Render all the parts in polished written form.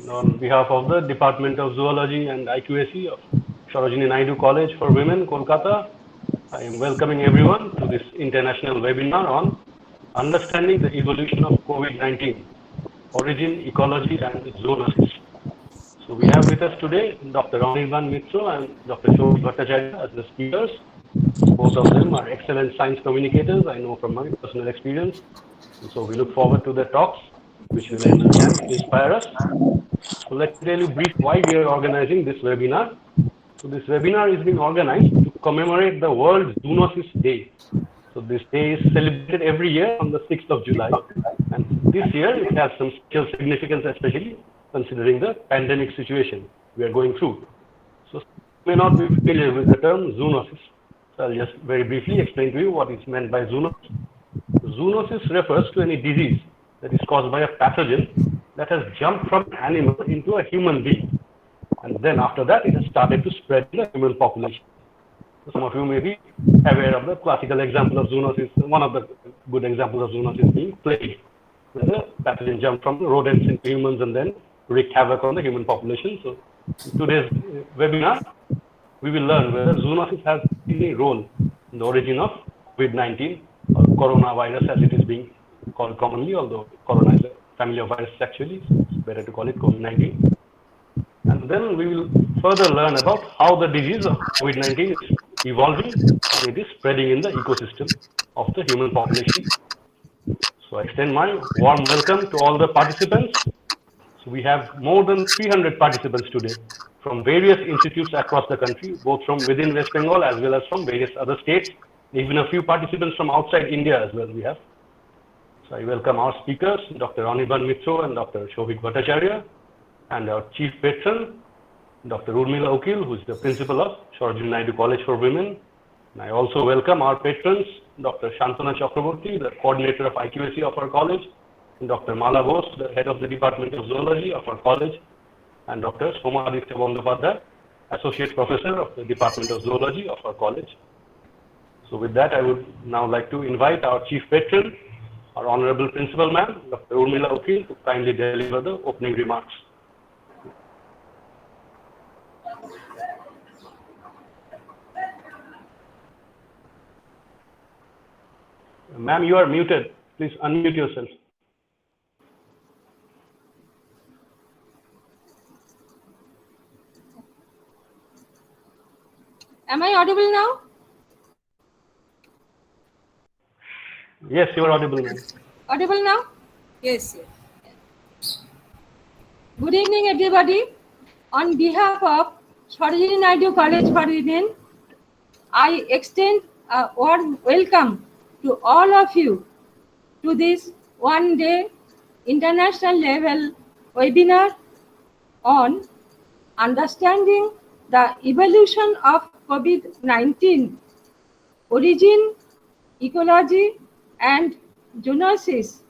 on behalf of the Department of Zoology and IQAC of Sarojini Naidu College for Women, Kolkata, I am welcoming everyone to this international webinar on Understanding the Evolution of COVID-19, Origin, Ecology, and Zoonosis. So we have with us today Dr. Anirban Mitra and Dr. Shobik Vatacharya as the speakers. Both of them are excellent science communicators, I know from my personal experience. And so we look forward to their talks, which will enrich and inspire us. So let me tell you brief why we are organizing this webinar. So this webinar is being organized to commemorate the World Zoonosis Day. So this day is celebrated every year on the 6th of July. And this year it has some special significance, especially considering the pandemic situation we are going through. So you may not be familiar with the term zoonosis. So I'll just very briefly explain to you what is meant by zoonosis. Zoonosis refers to any disease that is caused by a pathogen that has jumped from an animal into a human being. And then after that, it has started to spread in the human population. So some of you may be aware of the classical example of zoonosis. One of the good examples of zoonosis being plague, where the pathogen jumped from rodents into humans and then wreaked havoc on the human population. So in today's webinar, we will learn whether zoonosis has any role in the origin of COVID-19 or coronavirus, as it is being called commonly, although corona is a family of viruses actually, so it's better to call it COVID-19. And then we will further learn about how the disease of COVID-19 is evolving and it is spreading in the ecosystem of the human population. So I extend my warm welcome to all the participants. So we have more than 300 participants today from various institutes across the country, both from within West Bengal as well as from various other states, even a few participants from outside India as well we have. So I welcome our speakers, Dr. Anirban Mitra and Dr. Shobik Bhattacharya, and our chief patron, Dr. Urmila Ukil, who is the principal of Sarojini Naidu College for Women. And I also welcome our patrons, Dr. Shantana Chakraborty, the coordinator of IQAC of our college, and Dr. Mala Bose, the head of the Department of Zoology of our college, and Dr. Soma Aditya Bandopadhyay, associate professor of the Department of Zoology of our college. So with that, I would now like to invite our chief patron, our honorable principal ma'am, Dr. Urmila Ukil, to kindly deliver the opening remarks. Ma'am, you are muted. Please unmute yourself. Am I audible now? Yes, you are audible, ma'am. Audible now? Yes. Good evening, everybody. On behalf of Sarojini Naidu College for Women, I extend a warm welcome to all of you to this one-day international level webinar on understanding the evolution of COVID-19, origin, ecology, and zoonosis,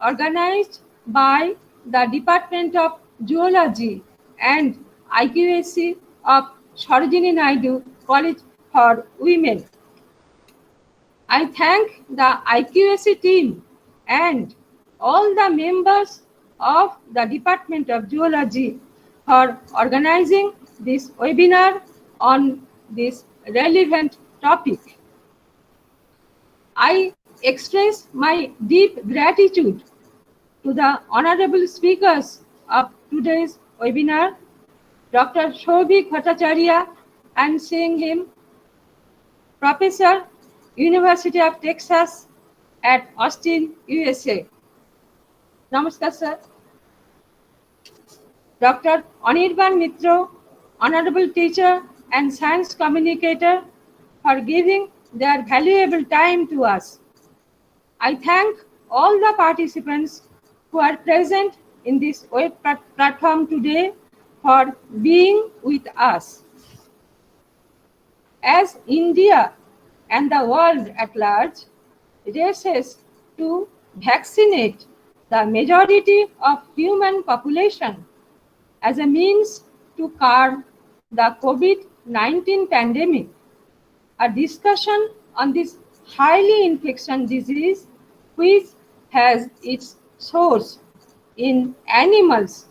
organized by the Department of Zoology and IQAC of Sarojini Naidu College for Women. I thank the IQAC team and all the members of the Department of Zoology for organizing this webinar on this relevant topic. I express my deep gratitude to the honorable speakers of today's webinar, Dr. Shobik Bhattacharya, and seeing him, Professor, University of Texas at Austin, USA. Namaskar, sir. Dr. Anirban Mitra, honorable teacher and science communicator, for giving their valuable time to us. I thank all the participants who are present in this web platform today for being with us. As India and the world at large races to vaccinate the majority of human population as a means to curb the COVID-19 pandemic, a discussion on this highly infectious disease, which has its source in animals,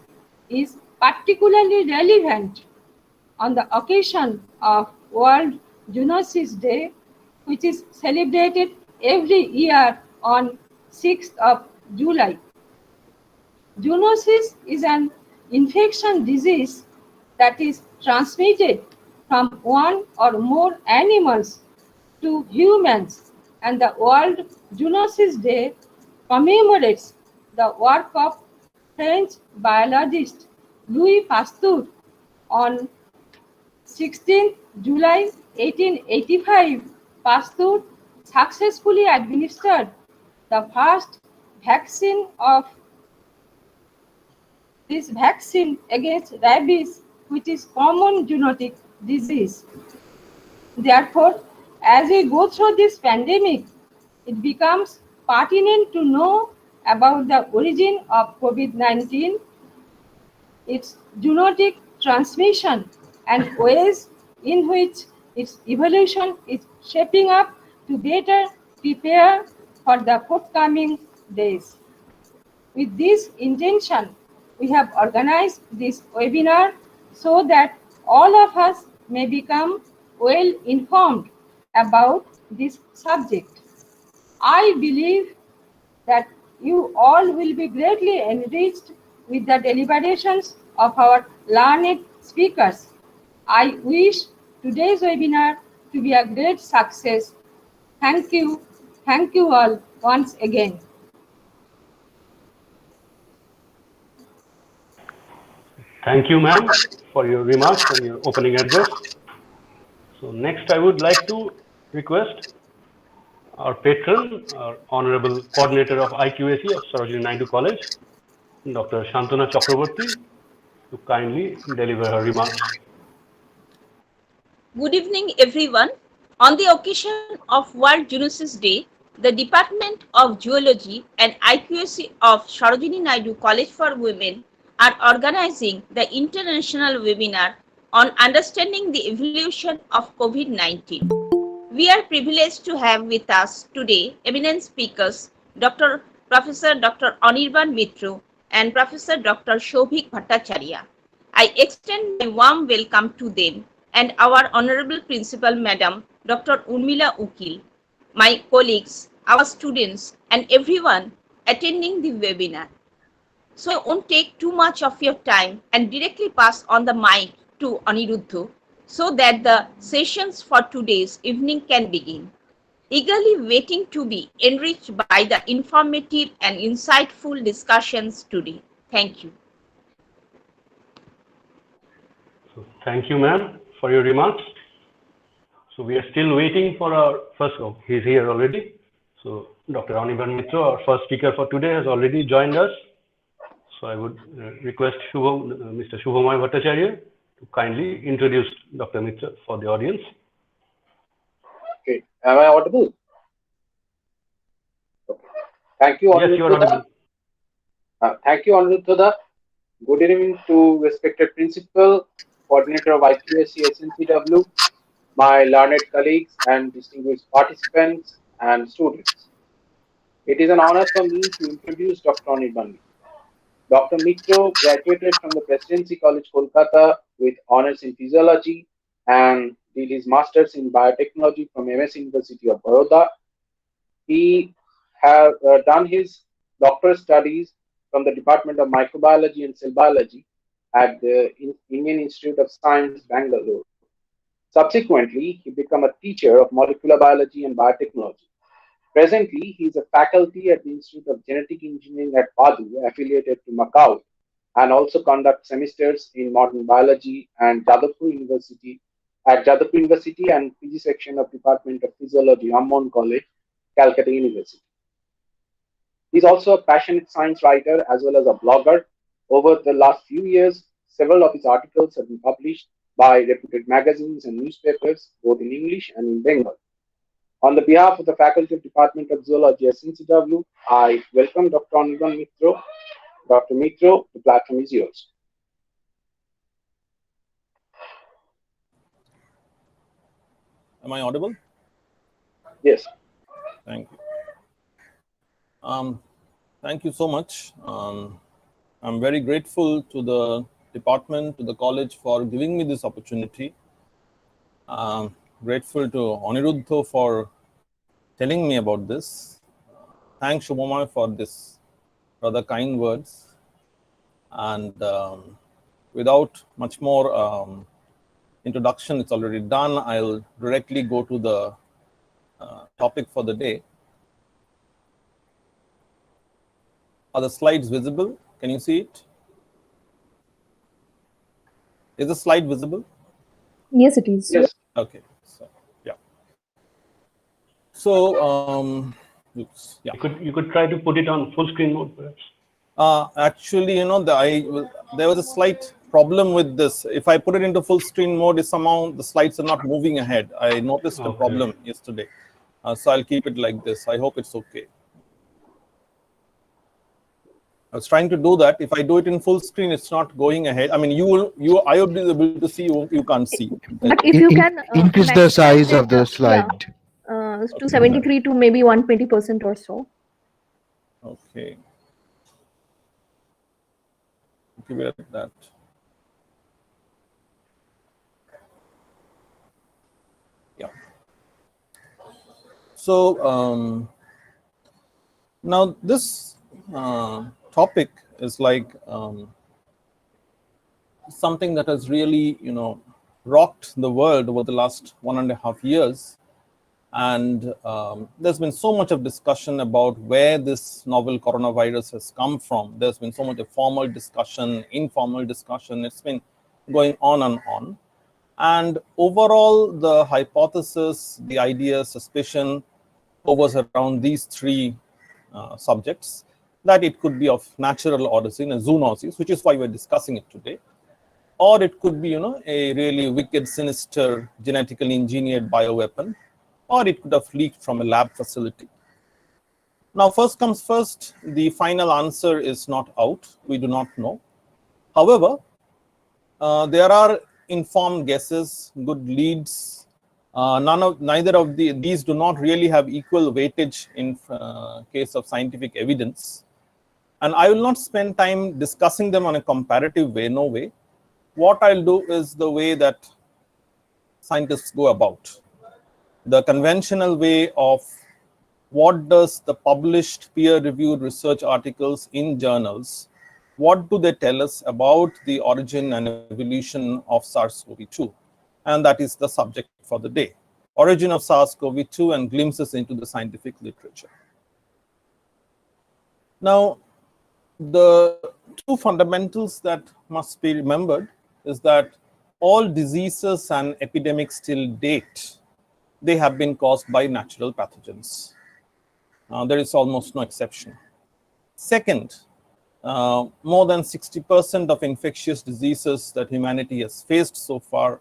is particularly relevant on the occasion of World Zoonosis Day, which is celebrated every year on 6th of July. Zoonosis is an infection disease that is transmitted from one or more animals to humans, and the World Zoonosis Day commemorates the work of French biologist Louis Pasteur. On 16 July 1885, Pasteur successfully administered the first vaccine of this vaccine against rabies, which is common zoonotic disease. Therefore, as we go through this pandemic, it becomes pertinent to know about the origin of COVID-19, its zoonotic transmission, and ways in which its evolution is shaping up to better prepare for the forthcoming days. With this intention, we have organized this webinar so that all of us may become well informed about this subject. I believe that you all will be greatly enriched with the deliberations of our learned speakers. I wish today's webinar to be a great success. Thank you. Thank you all once again. Thank you, ma'am, for your remarks and your opening address. So next, I would like to request our patron, our Honorable Coordinator of IQAC of Sarojini Naidu College, Dr. Shantana Chakraborty, to kindly deliver her remarks. Good evening, everyone. On the occasion of World Zoonosis Day, the Department of Zoology and IQAC of Sarojini Naidu College for Women are organizing the international webinar on understanding the evolution of COVID-19. We are privileged to have with us today eminent speakers, Professor Dr. Anirban Mitra and Professor Dr. Shovik Bhattacharya. I extend my warm welcome to them and our Honorable Principal Madam, Dr. Urmila Ukil, my colleagues, our students, and everyone attending the webinar. So I won't take too much of your time and directly pass on the mic to Aniruddha so that the sessions for today's evening can begin. Eagerly waiting to be enriched by the informative and insightful discussions today. Thank you. So thank you, ma'am, for your remarks. So we are still waiting for our first, oh, he's here already. So Dr. Anirban Mitra, our first speaker for today, has already joined us. So I would request Mr. Shubhamay Bhattacharya to kindly introduce Dr. Mitra for the audience. Okay, am I audible? Okay. Thank you, yes, you are audible. Thank you, Anuruddha. Good evening to respected principal, coordinator of IQAC SNCW, my learned colleagues and distinguished participants and students. It is an honor for me to introduce Dr. Anirban Mitra. Dr. Mitra graduated from the Presidency College, Kolkata with honors in physiology and did his master's in biotechnology from MS University of Baroda. He has done his doctoral studies from the Department of Microbiology and Cell Biology at the Indian Institute of Science, Bangalore. Subsequently, he became a teacher of molecular biology and biotechnology. Presently, he is a faculty at the Institute of Genetic Engineering at Padu, affiliated to Macau, and also conducts semesters in modern biology and Jadavpur University and PG section of Department of Physiology, Rammon College, Calcutta University. He is also a passionate science writer as well as a blogger. Over the last few years, several of his articles have been published by reputed magazines and newspapers, both in English and in Bengali. On the behalf of the Faculty of Department of Zoology, SNCW, I welcome Dr. Anirban Mitra. Dr. Mitra, the platform is yours. Am I audible? Yes. Thank you. Thank you so much. I'm very grateful to the department, to the college for giving me this opportunity. Grateful to Aniruddha for telling me about this. Thanks, Shubhama, for this rather kind words. And without much more introduction, it's already done. I'll directly go to the topic for the day. Are the slides visible? Can you see it? Is the slide visible? Yes, it is. Yes. Okay. So, yeah. So, oops, yeah. You could try to put it on full screen mode, perhaps. Actually, there was a slight problem with this. If I put it into full screen mode, somehow the slides are not moving ahead. I noticed a problem yesterday. So I'll keep it like this. I hope it's okay. I was trying to do that. If I do it in full screen, it's not going ahead. I mean, I would be able to see, you can't see. But if you can increase the size of the slide. Yeah, to 73 to maybe 120% or so. Okay. Give it that. Yeah. So now this topic is like something that has really, rocked the world over the last 1.5 years. And there's been so much of discussion about where this novel coronavirus has come from. There's been so much of formal discussion, informal discussion. It's been going on and on. And overall, the hypothesis, the idea, suspicion hovers around these three subjects, that it could be of natural origin, a zoonosis, which is why we're discussing it today. Or it could be, a really wicked, sinister, genetically engineered bioweapon, or it could have leaked from a lab facility. Now, first comes first, the final answer is not out. We do not know. However, there are informed guesses, good leads. Neither of these do not really have equal weightage in case of scientific evidence. And I will not spend time discussing them on a comparative way, no way. What I'll do is the way that scientists go about. The conventional way of what does the published peer-reviewed research articles in journals, what do they tell us about the origin and evolution of SARS-CoV-2? And that is the subject for the day. Origin of SARS-CoV-2 and glimpses into the scientific literature. Now, the two fundamentals that must be remembered is that all diseases and epidemics till date, they have been caused by natural pathogens. There is almost no exception. Second, more than 60% of infectious diseases that humanity has faced so far,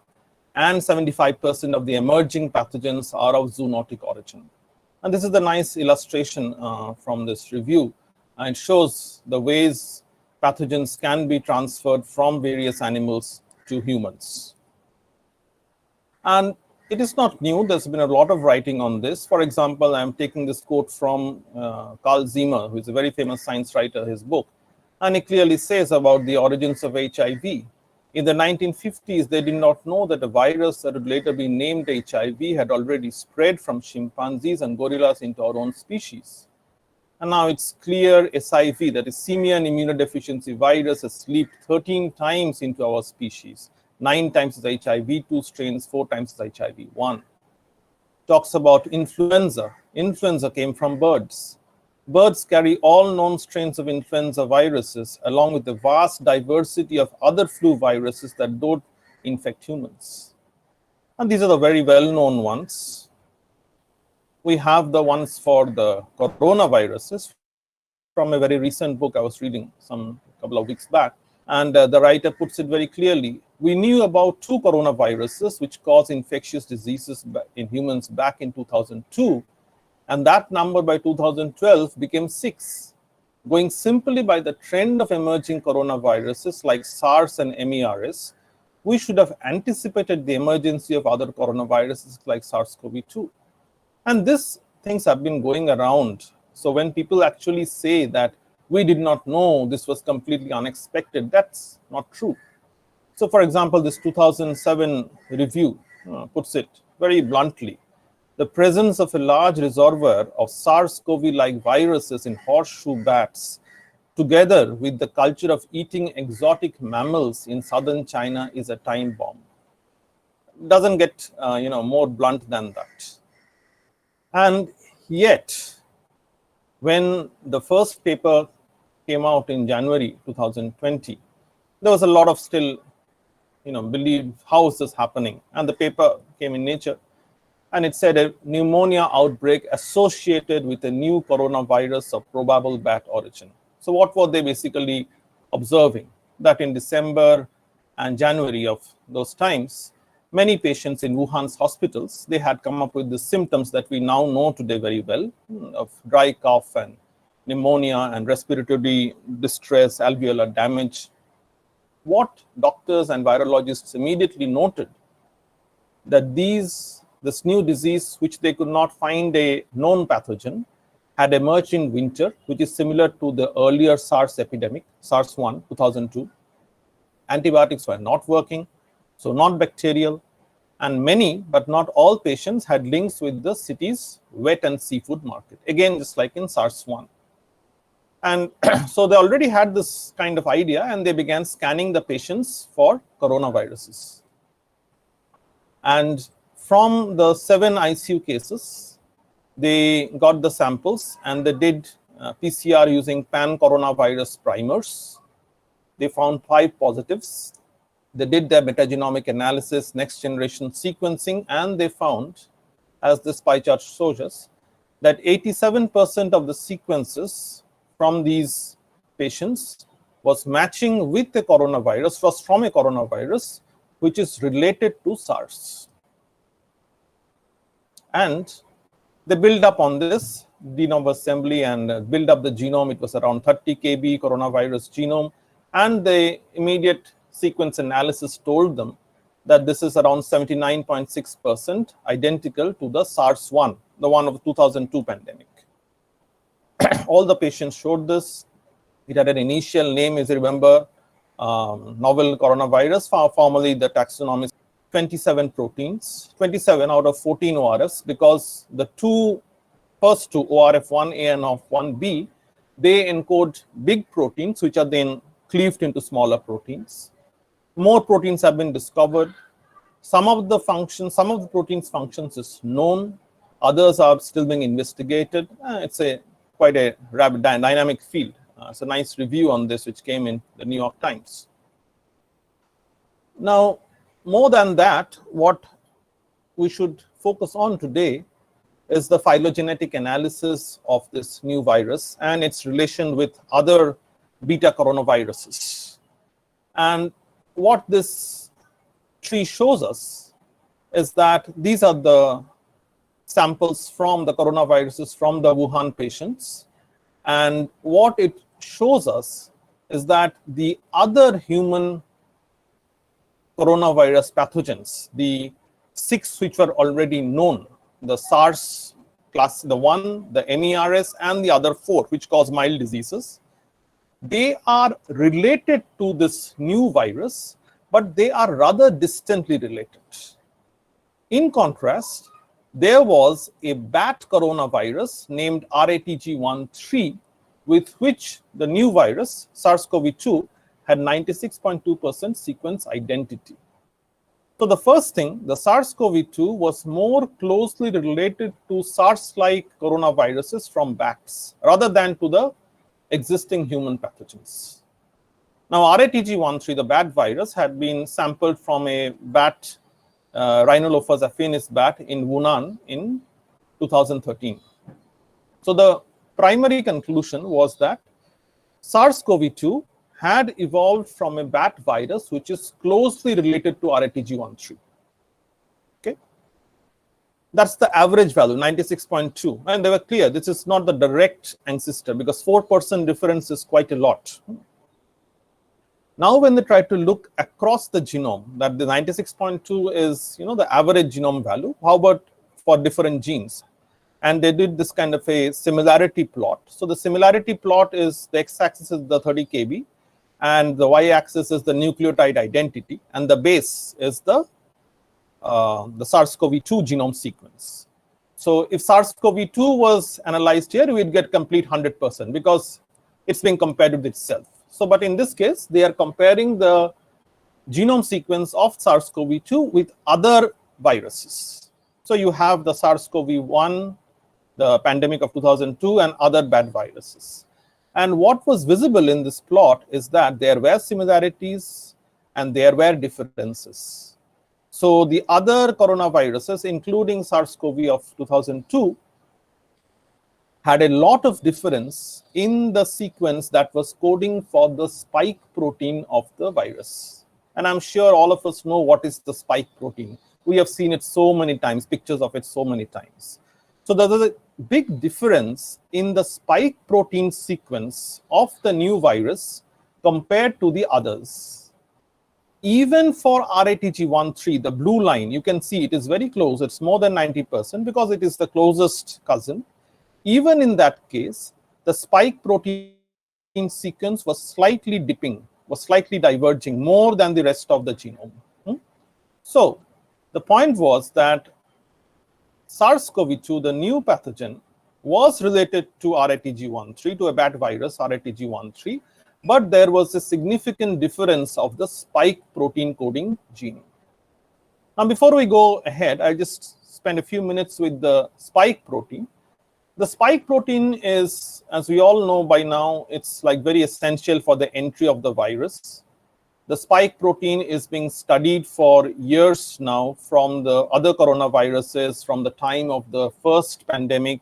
and 75% of the emerging pathogens are of zoonotic origin. And this is the nice illustration from this review. And it shows the ways pathogens can be transferred from various animals to humans. And it is not new. There's been a lot of writing on this. For example, I'm taking this quote from Carl Zimmer, who is a very famous science writer, his book. And he clearly says about the origins of HIV. In the 1950s, they did not know that a virus that would later be named HIV had already spread from chimpanzees and gorillas into our own species. And now it's clear SIV, that is simian immunodeficiency virus, has leaped 13 times into our species. 9 times as HIV2 strains, 4 times as HIV1. Talks about influenza. Influenza came from birds. Birds carry all known strains of influenza viruses, along with the vast diversity of other flu viruses that don't infect humans. And these are the very well-known ones. We have the ones for the coronaviruses from a very recent book I was reading a couple of weeks back. And the writer puts it very clearly. We knew about 2 coronaviruses which cause infectious diseases in humans back in 2002. And that number by 2012 became 6. Going simply by the trend of emerging coronaviruses like SARS and MERS, we should have anticipated the emergence of other coronaviruses like SARS-CoV-2. And these things have been going around. So when people actually say that we did not know, this was completely unexpected. That's not true. So, for example, this 2007 review puts it very bluntly. The presence of a large reservoir of SARS-CoV-like viruses in horseshoe bats, together with the culture of eating exotic mammals in southern China, is a time bomb. Doesn't get more blunt than that. And yet, when the first paper came out in January 2020, there was a lot of still, believe, how is this happening? And the paper came in Nature, and it said a pneumonia outbreak associated with a new coronavirus of probable bat origin. So what were they basically observing? That in December and January of those times, many patients in Wuhan's hospitals, they had come up with the symptoms that we now know today very well, of dry cough and pneumonia and respiratory distress, alveolar damage. What doctors and virologists immediately noted that this new disease, which they could not find a known pathogen, had emerged in winter, which is similar to the earlier SARS epidemic, SARS-1, 2002. Antibiotics were not working, so not bacterial, and many, but not all patients had links with the city's wet and seafood market, again, just like in SARS-1. And so they already had this kind of idea, and they began scanning the patients for coronaviruses. And from the 7 ICU cases, they got the samples and they did PCR using pan-coronavirus primers. They found 5 positives. They did their metagenomic analysis, next generation sequencing, and they found, as this pie chart shows us, that 87% of the sequences from these patients was matching with the coronavirus, was from a coronavirus, which is related to SARS. And they build up on this genome assembly and build up the genome. It was around 30 kb coronavirus genome, and the immediate sequence analysis told them that this is around 79.6% identical to the SARS-1, the one of the 2002 pandemic. All the patients showed this. It had an initial name, as you remember, novel coronavirus, formerly the taxonomy, 27 proteins, 27 out of 14 ORFs, because the first two, ORF1A and ORF1B, they encode big proteins, which are then cleaved into smaller proteins. More proteins have been discovered. Some of the proteins' functions is known. Others are still being investigated. It's quite a rapid dynamic field. It's a nice review on this, which came in the New York Times. Now, more than that, what we should focus on today is the phylogenetic analysis of this new virus and its relation with other beta coronaviruses. And what this tree shows us is that these are the samples from the coronaviruses from the Wuhan patients. And what it shows us is that the other human coronavirus pathogens, the 6 which were already known, the SARS class, the 1, the MERS, and the other 4 which cause mild diseases, they are related to this new virus, but they are rather distantly related. In contrast, there was a bat coronavirus named RATG13, with which the new virus, SARS-CoV-2, had 96.2% sequence identity. So the first thing, the SARS-CoV-2 was more closely related to SARS-like coronaviruses from bats, rather than to the existing human pathogens. Now, RATG13, the bat virus, had been sampled from a bat, Rhinolophus affinis bat in Wuhan in 2013. So the primary conclusion was that SARS-CoV-2 had evolved from a bat virus which is closely related to RATG13. Okay, that's the average value, 96.2, and they were clear this is not the direct ancestor because 4% difference is quite a lot. Now, when they try to look across the genome, that the 96.2 is the average genome value. How about for different genes? and they did this kind of a similarity plot. So the similarity plot is the x-axis is the 30 kb, and the y-axis is the nucleotide identity, and the base is the SARS-CoV-2 genome sequence. So if SARS-CoV-2 was analyzed here, we'd get complete 100% because it's being compared with itself. So, but in this case, they are comparing the genome sequence of SARS-CoV-2 with other viruses. So you have the SARS-CoV-1, the pandemic of 2002, and other bad viruses. And what was visible in this plot is that there were similarities and there were differences. So the other coronaviruses, including SARS-CoV of 2002, had a lot of difference in the sequence that was coding for the spike protein of the virus. And I'm sure all of us know what is the spike protein. We have seen it so many times, pictures of it so many times. So there's a big difference in the spike protein sequence of the new virus compared to the others. Even for RATG13, the blue line, you can see it is very close. It's more than 90% because it is the closest cousin. Even in that case, the spike protein sequence was slightly dipping, was slightly diverging more than the rest of the genome. So the point was that SARS-CoV-2, the new pathogen, was related to RATG13, to a bad virus, RATG13, but there was a significant difference of the spike protein coding gene. Now, before we go ahead, I'll just spend a few minutes with the spike protein. The spike protein is, as we all know by now, it's like very essential for the entry of the virus. The spike protein is being studied for years now from the other coronaviruses, from the time of the first pandemic.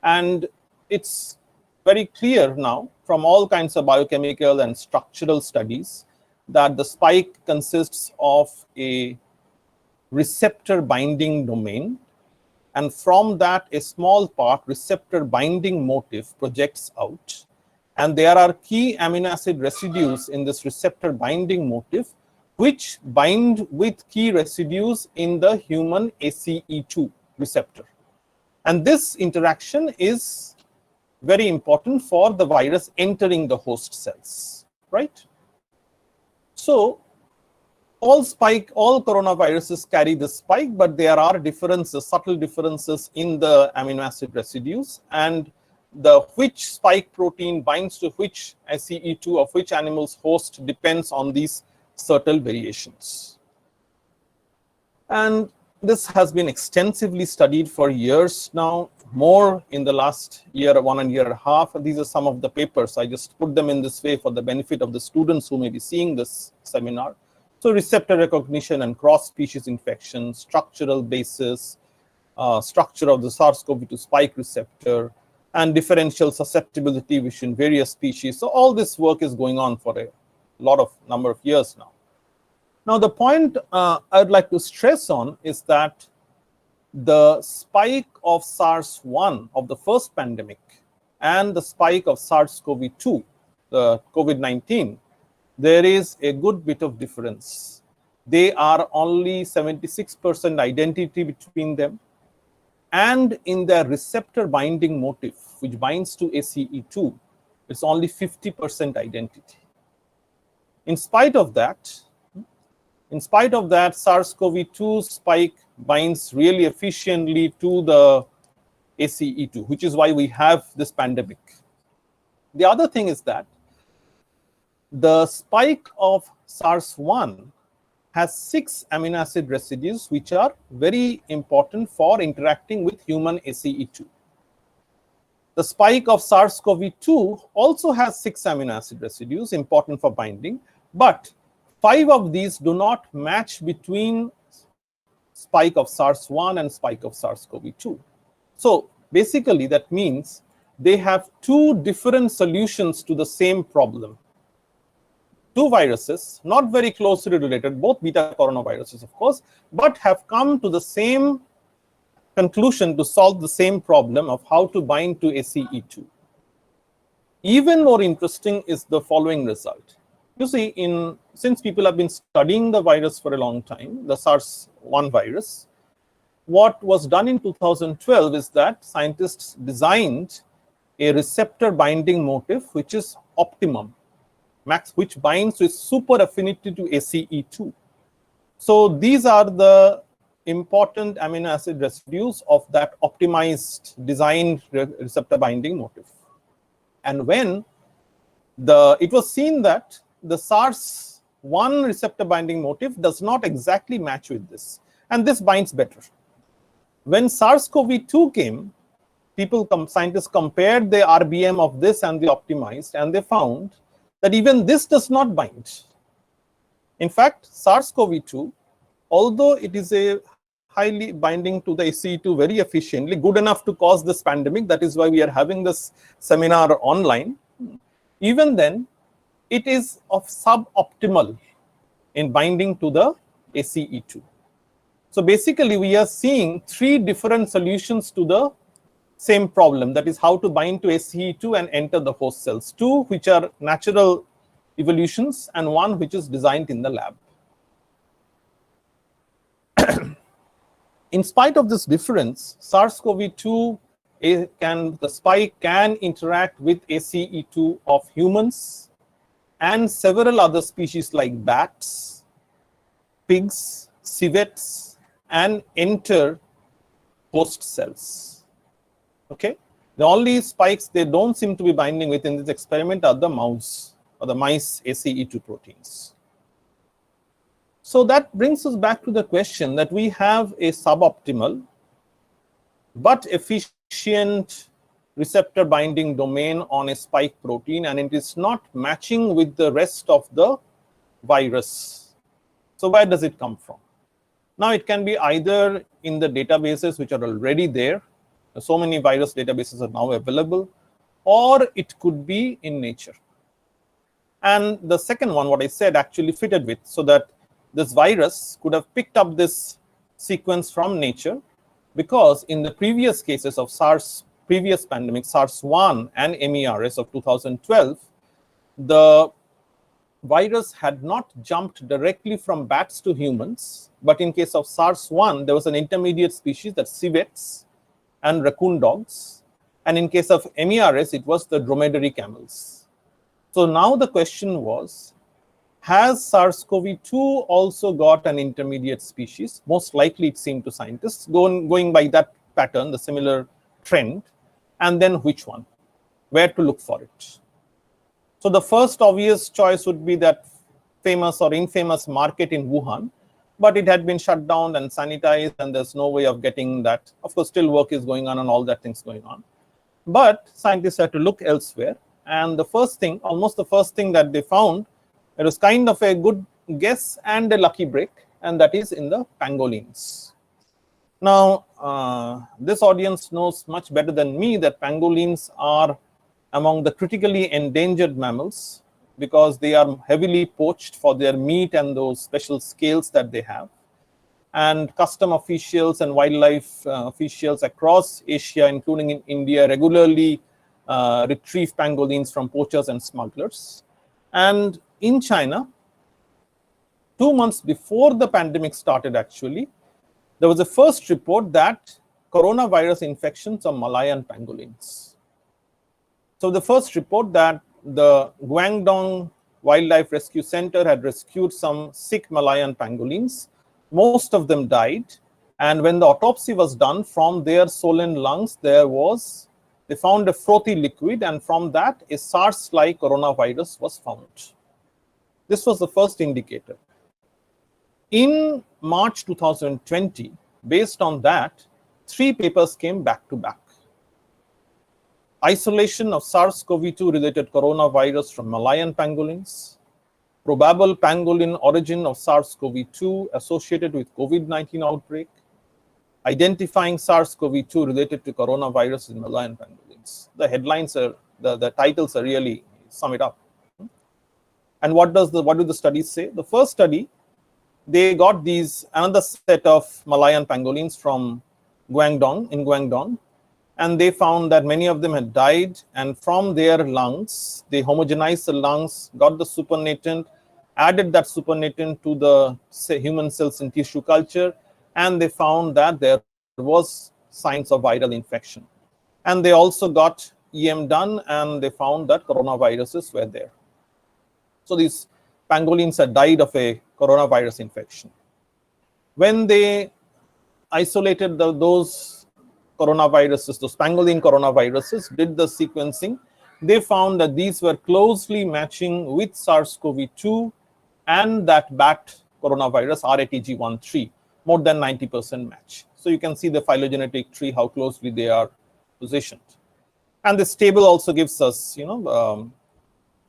And it's very clear now from all kinds of biochemical and structural studies that the spike consists of a receptor binding domain. And from that, a small part, receptor binding motif, projects out. And there are key amino acid residues in this receptor binding motif, which bind with key residues in the human ACE2 receptor. And this interaction is very important for the virus entering the host cells, right? So all coronaviruses carry the spike, but there are differences, subtle differences in the amino acid residues, and the which spike protein binds to which ACE2 of which animal's host depends on these subtle variations. And this has been extensively studied for years now, more in the last year, 1.5 years. These are some of the papers. I just put them in this way for the benefit of the students who may be seeing this seminar. So receptor recognition and cross-species infection, structural basis, structure of the SARS-CoV-2 spike receptor, and differential susceptibility within various species. So all this work is going on for a number of years now. Now, the point I'd like to stress on is that the spike of SARS-1 of the first pandemic and the spike of SARS-CoV-2, the COVID-19, there is a good bit of difference. They are only 76% identity between them. And in their receptor binding motif, which binds to ACE2, it's only 50% identity. In spite of that, SARS-CoV-2 spike binds really efficiently to the ACE2, which is why we have this pandemic. The other thing is that the spike of SARS-1 has 6 amino acid residues, which are very important for interacting with human ACE2. The spike of SARS-CoV-2 also has 6 amino acid residues, important for binding, but 5 of these do not match between spike of SARS-1 and spike of SARS-CoV-2. So basically, that means they have 2 different solutions to the same problem. 2 viruses, not very closely related, both beta coronaviruses, of course, but have come to the same conclusion to solve the same problem of how to bind to ACE2. Even more interesting is the following result. You see, since people have been studying the virus for a long time, the SARS-1 virus, what was done in 2012 is that scientists designed a receptor binding motif which is optimum, which binds with super affinity to ACE2. So these are the important amino acid residues of that optimized designed receptor binding motif. And when it was seen that the SARS-1 receptor binding motif does not exactly match with this, and this binds better. When SARS-CoV-2 came, scientists compared the RBM of this and the optimized, and they found that even this does not bind. In fact, SARS-CoV-2, although it is a highly binding to the ACE2 very efficiently, good enough to cause this pandemic, that is why we are having this seminar online, even then, it is of suboptimal in binding to the ACE2. So basically, we are seeing three different solutions to the same problem, that is how to bind to ACE2 and enter the host cells. Two which are natural evolutions and one which is designed in the lab. In spite of this difference, SARS-CoV-2 the spike can interact with ACE2 of humans and several other species like bats, pigs, civets, and enter host cells. Okay, the only spikes they don't seem to be binding with in this experiment are the mouse or the mice ACE2 proteins. So that brings us back to the question that we have a suboptimal but efficient receptor binding domain on a spike protein, and it is not matching with the rest of the virus. So where does it come from? Now it can be either in the databases which are already there. So many virus databases are now available, or it could be in nature. And the second one, what I said, actually fitted with, so that this virus could have picked up this sequence from nature, because in the previous cases of previous pandemic, SARS-1 and MERS of 2012, the virus had not jumped directly from bats to humans, but in case of SARS-1, there was an intermediate species, that's civets and raccoon dogs, and in case of MERS, it was the dromedary camels. So now the question was, has SARS-CoV-2 also got an intermediate species? Most likely it seemed to scientists, going by that pattern, the similar trend, and then which one? Where to look for it? So the first obvious choice would be that famous or infamous market in Wuhan, but it had been shut down and sanitized, and there's no way of getting that. Of course, still work is going on and all that things going on. But scientists had to look elsewhere, and the first thing, almost the first thing that they found, it was kind of a good guess and a lucky break, and that is in the pangolins. Now, this audience knows much better than me that pangolins are among the critically endangered mammals because they are heavily poached for their meat and those special scales that they have. And custom officials and wildlife officials across Asia, including in India, regularly retrieve pangolins from poachers and smugglers. And in China, 2 months before the pandemic started, actually, there was a first report that coronavirus infections of Malayan pangolins. So the first report that the Guangdong Wildlife Rescue Center had rescued some sick Malayan pangolins. Most of them died. And when the autopsy was done, from their swollen lungs, they found a frothy liquid, and from that, a SARS-like coronavirus was found. This was the first indicator. In March 2020, based on that, 3 papers came back to back. Isolation of SARS-CoV-2 related coronavirus from Malayan pangolins, probable pangolin origin of SARS-CoV-2 associated with COVID-19 outbreak, identifying SARS-CoV-2 related to coronavirus in Malayan pangolins. The headlines are, the titles are really sum it up. And what do the studies say? The first study, they got another set of Malayan pangolins from Guangdong, and they found that many of them had died, and from their lungs, they homogenized the lungs, got the supernatant, added that supernatant to the human cells in tissue culture, and they found that their was signs of viral infection. And they also got EM done, and they found that coronaviruses were there. So these pangolins had died of a coronavirus infection. When they isolated those coronaviruses, those pangolin coronaviruses, did the sequencing, they found that these were closely matching with SARS-CoV-2 and that bat coronavirus RATG13, more than 90% match. So you can see the phylogenetic tree, how closely they are positioned. And this table also gives us,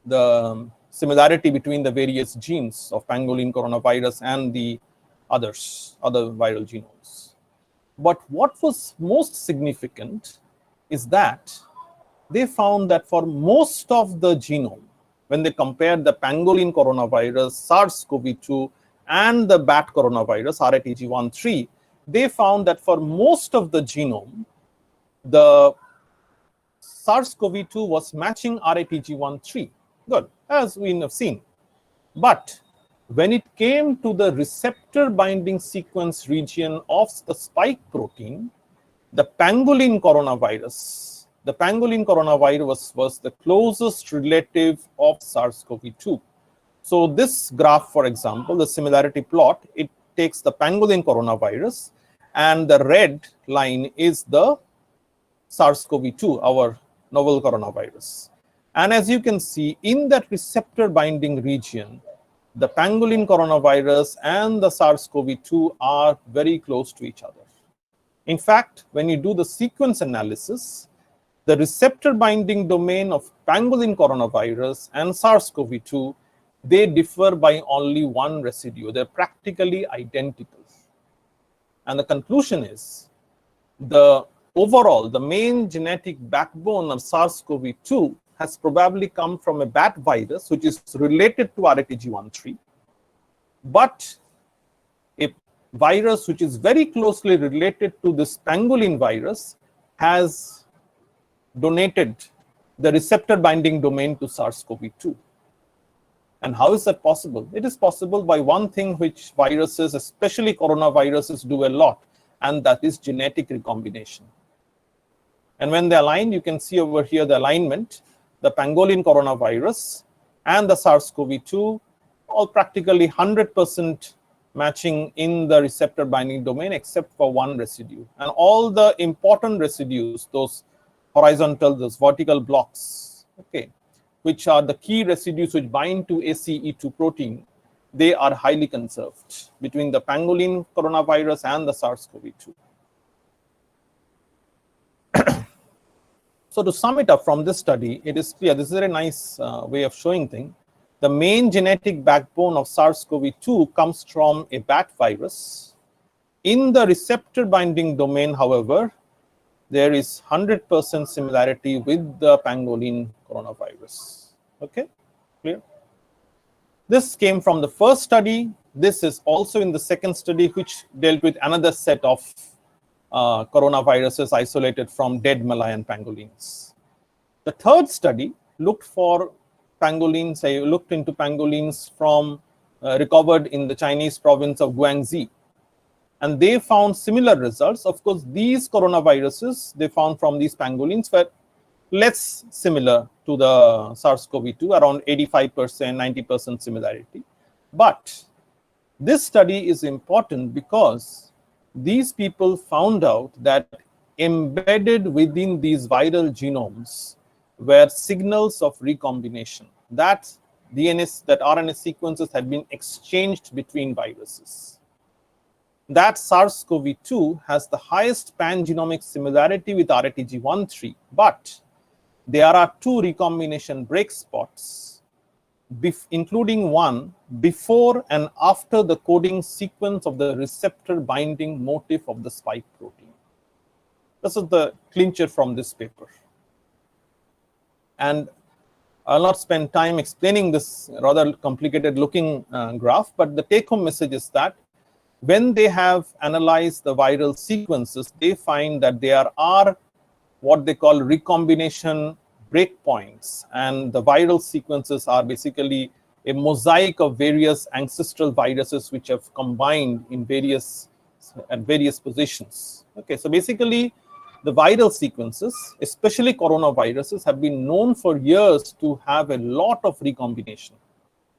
the similarity between the various genes of pangolin coronavirus and the other viral genomes. But what was most significant is that they found that for most of the genome, when they compared the pangolin coronavirus, SARS-CoV-2, and the bat coronavirus, RATG13, they found that for most of the genome, the SARS-CoV-2 was matching RATG13. Good, as we have seen. But when it came to the receptor binding sequence region of the spike protein, the pangolin coronavirus was the closest relative of SARS-CoV-2. So this graph, for example, the similarity plot, it takes the pangolin coronavirus, and the red line is the SARS-CoV-2, our novel coronavirus. And as you can see, in that receptor binding region, the pangolin coronavirus and the SARS-CoV-2 are very close to each other. In fact, when you do the sequence analysis, the receptor binding domain of pangolin coronavirus and SARS-CoV-2, they differ by only one residue. They're practically identical. And the conclusion is, the main genetic backbone of SARS-CoV-2 has probably come from a bat virus, which is related to RATG13, but a virus which is very closely related to this pangolin virus has donated the receptor binding domain to SARS-CoV-2. And how is that possible? It is possible by one thing which viruses, especially coronaviruses, do a lot, and that is genetic recombination. And when they align, you can see over here the alignment, the pangolin coronavirus and the SARS-CoV-2, all practically 100% matching in the receptor binding domain except for one residue. And all the important residues, those horizontal, those vertical blocks, okay, which are the key residues which bind to ACE2 protein, they are highly conserved between the pangolin coronavirus and the SARS-CoV-2. So to sum it up from this study, it is clear, this is a very nice way of showing things. The main genetic backbone of SARS-CoV-2 comes from a bat virus. In the receptor binding domain, however, there is 100% similarity with the pangolin coronavirus. Okay, clear? This came from the first study. This is also in the second study, which dealt with another set of coronaviruses isolated from dead Malayan pangolins. The third study looked for pangolins, looked into pangolins from recovered in the Chinese province of Guangxi. And they found similar results. Of course, these coronaviruses they found from these pangolins were less similar to the SARS-CoV-2, around 85%, 90% similarity. But this study is important because these people found out that embedded within these viral genomes were signals of recombination. That RNA sequences had been exchanged between viruses. That SARS-CoV-2 has the highest pangenomic similarity with RATG13, but there are two recombination break spots, including one before and after the coding sequence of the receptor binding motif of the spike protein. This is the clincher from this paper. And I'll not spend time explaining this rather complicated looking graph, but the take home message is that when they have analyzed the viral sequences, they find that there are what they call recombination breakpoints, and the viral sequences are basically a mosaic of various ancestral viruses which have combined in various at various positions. Okay, so basically the viral sequences, especially coronaviruses, have been known for years to have a lot of recombination.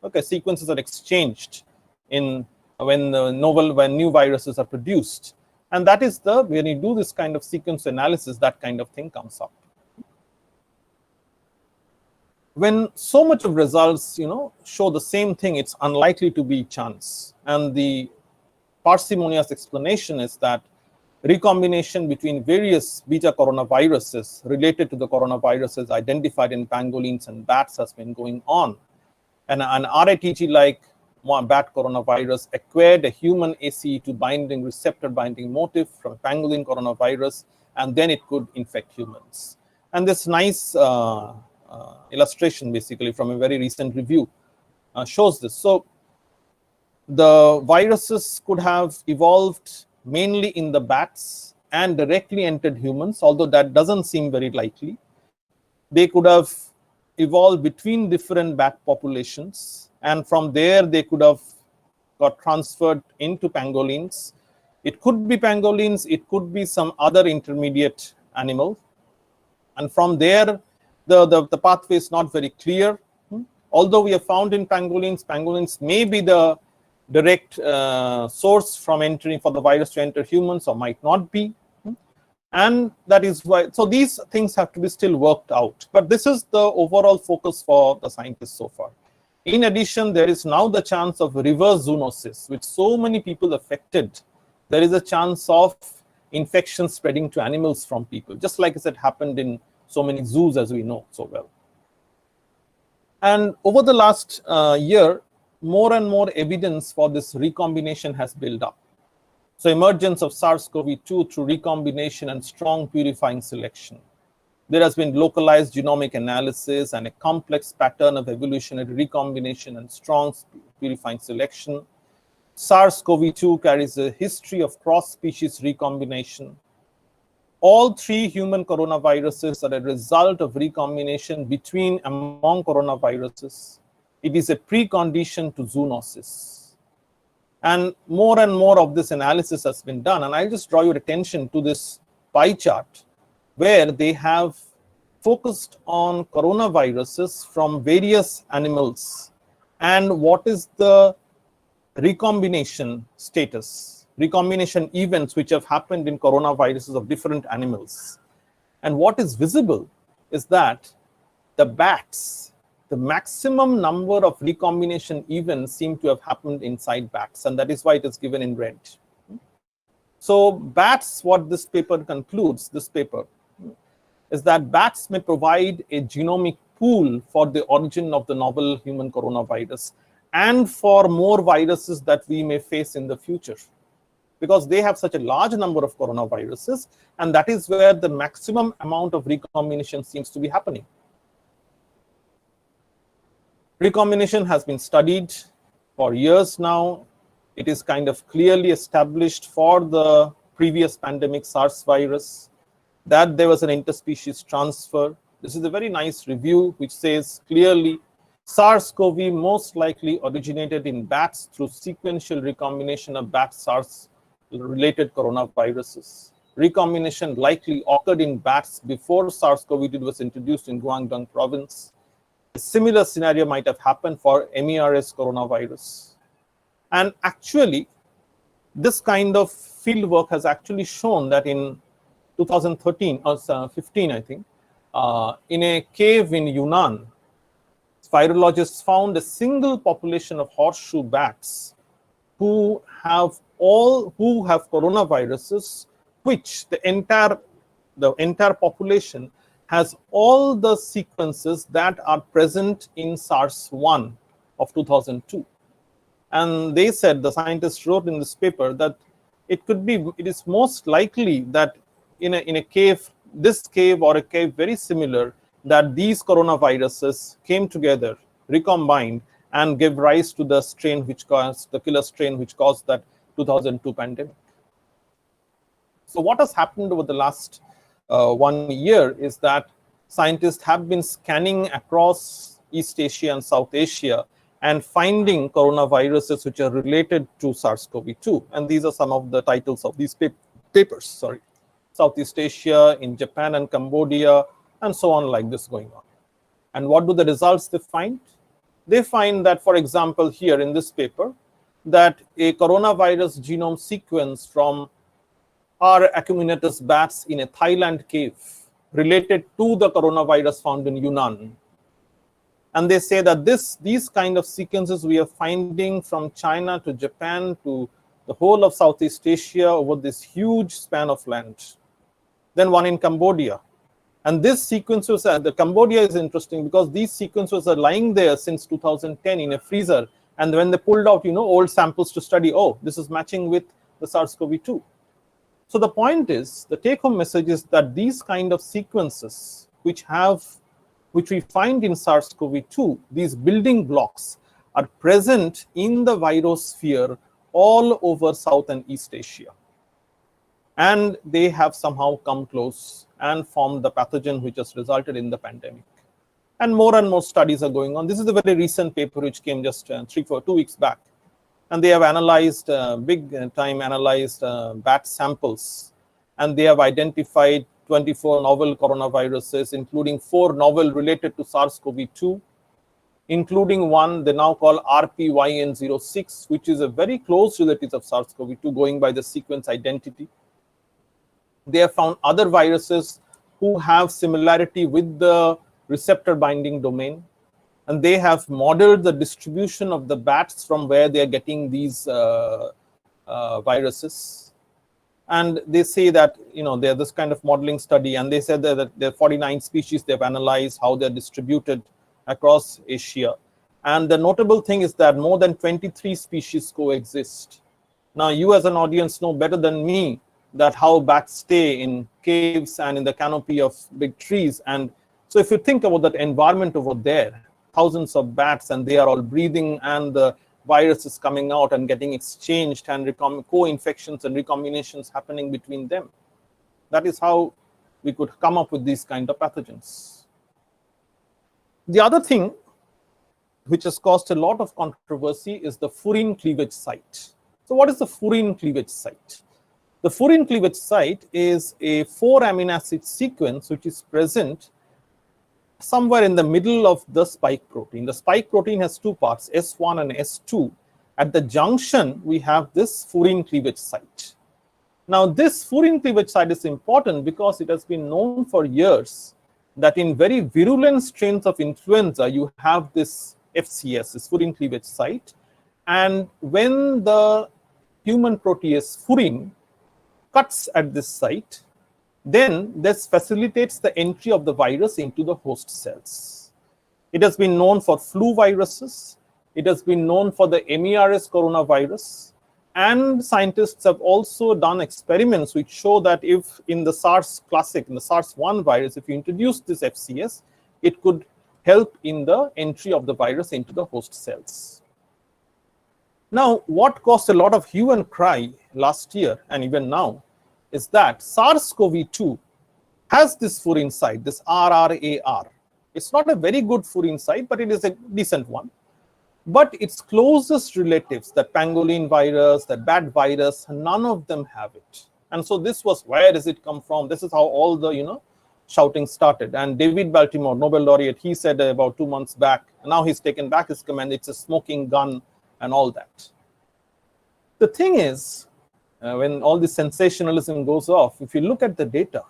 Okay, sequences are exchanged in when new viruses are produced, and that is when you do this kind of sequence analysis, that kind of thing comes up. When so much of results, show the same thing, it's unlikely to be chance. And the parsimonious explanation is that recombination between various beta coronaviruses related to the coronaviruses identified in pangolins and bats has been going on. And an RATG-like bat coronavirus acquired a human ACE2 receptor binding motif from a pangolin coronavirus, and then it could infect humans. And this nice illustration, basically from a very recent review, shows this. So the viruses could have evolved mainly in the bats and directly entered humans, although that doesn't seem very likely. They could have evolved between different bat populations, and from there they could have got transferred into pangolins. It could be pangolins, it could be some other intermediate animal, and from there the pathway is not very clear. Although we have found in pangolins may be the direct source from entering for the virus to enter humans, or might not be. And that is why, so these things have to be still worked out. But this is the overall focus for the scientists so far. In addition, there is now the chance of reverse zoonosis, with so many people affected. There is a chance of infection spreading to animals from people, just like it happened in so many zoos, as we know so well. And over the last year, more and more evidence for this recombination has built up. So emergence of SARS-CoV-2 through recombination and strong purifying selection. There has been localized genomic analysis and a complex pattern of evolutionary recombination and strong purifying selection. SARS-CoV-2 carries a history of cross-species recombination. All three human coronaviruses are a result of recombination among coronaviruses. It is a precondition to zoonosis. And more of this analysis has been done. And I'll just draw your attention to this pie chart, where they have focused on coronaviruses from various animals and what is the recombination status, recombination events which have happened in coronaviruses of different animals. And what is visible is that the bats, the maximum number of recombination events seem to have happened inside bats, and that is why it is given in red. So bats, what this paper concludes, is that bats may provide a genomic pool for the origin of the novel human coronavirus and for more viruses that we may face in the future, because they have such a large number of coronaviruses, and that is where the maximum amount of recombination seems to be happening. Recombination has been studied for years now. It is kind of clearly established for the previous pandemic SARS virus that there was an interspecies transfer. This is a very nice review which says clearly SARS-CoV most likely originated in bats through sequential recombination of bat SARS-related coronaviruses. Recombination likely occurred in bats before SARS-CoV-2 was introduced in Guangdong province. A similar scenario might have happened for MERS coronavirus. And actually, this kind of field work has actually shown that in 2013 or 15, I think, in a cave in Yunnan, virologists found a single population of horseshoe bats who have coronaviruses, which the entire population has all the sequences that are present in SARS-1 of 2002. And they said, the scientists wrote in this paper, that it is most likely that in a cave, this cave or a cave very similar, that these coronaviruses came together, recombined, and gave rise to the strain which caused, the killer strain which caused that 2002 pandemic. So what has happened over the last 1 year is that scientists have been scanning across East Asia and South Asia and finding coronaviruses which are related to SARS-CoV-2. And these are some of the titles of these papers, sorry. Southeast Asia, in Japan and Cambodia, and so on like this going on. And what do the results they find? They find that, for example, here in this paper, that a coronavirus genome sequence from our acuminatus bats in a Thailand cave related to the coronavirus found in Yunnan. And they say that these kind of sequences we are finding from China to Japan to the whole of Southeast Asia over this huge span of land. Then one in Cambodia. And this sequences, the Cambodia is interesting because these sequences are lying there since 2010 in a freezer. And when they pulled out, old samples to study, oh, this is matching with the SARS-CoV-2. So the point is, the take-home message is that these kind of sequences, which we find in SARS-CoV-2, these building blocks are present in the virosphere all over South and East Asia. And they have somehow come close and formed the pathogen which has resulted in the pandemic. And more studies are going on. This is a very recent paper which came just 2 weeks back. And they have analyzed, big time analyzed bat samples. And they have identified 24 novel coronaviruses, including 4 novel related to SARS-CoV-2, including one they now call RPYN06, which is a very close relative of SARS-CoV-2 going by the sequence identity. They have found other viruses who have similarity with the receptor binding domain. And they have modeled the distribution of the bats from where they are getting these viruses. And they say that, they're this kind of modeling study, and they said that there are 49 species they've analyzed, how they're distributed across Asia. And the notable thing is that more than 23 species coexist. Now, you as an audience know better than me that how bats stay in caves and in the canopy of big trees. And so if you think about that environment over there, thousands of bats, and they are all breathing, and the virus is coming out and getting exchanged, and co-infections and recombinations happening between them. That is how we could come up with these kind of pathogens. The other thing which has caused a lot of controversy is the furin cleavage site. So what is the furin cleavage site? The furin cleavage site is a 4 amino acid sequence which is present somewhere in the middle of the spike protein. The spike protein has 2 parts, S1 and S2. At the junction, we have this furin cleavage site. Now, this furin cleavage site is important because it has been known for years that in very virulent strains of influenza, you have this FCS, this furin cleavage site. And when the human protease furin cuts at this site, then this facilitates the entry of the virus into the host cells. It has been known for flu viruses. It has been known for the MERS coronavirus. And scientists have also done experiments which show that if in the SARS classic, in the SARS-1 virus, if you introduce this FCS, it could help in the entry of the virus into the host cells. Now, what caused a lot of hue and cry last year and even now is that SARS-CoV-2 has this furin site, this RRAR. It's not a very good furin site, but it is a decent one. But its closest relatives, the pangolin virus, the bat virus, none of them have it. And so this was, where does it come from? This is how all the, shouting started. And David Baltimore, Nobel laureate, he said about 2 months back, and now he's taken back his command, it's a smoking gun and all that. The thing is, when all this sensationalism goes off, if you look at the data,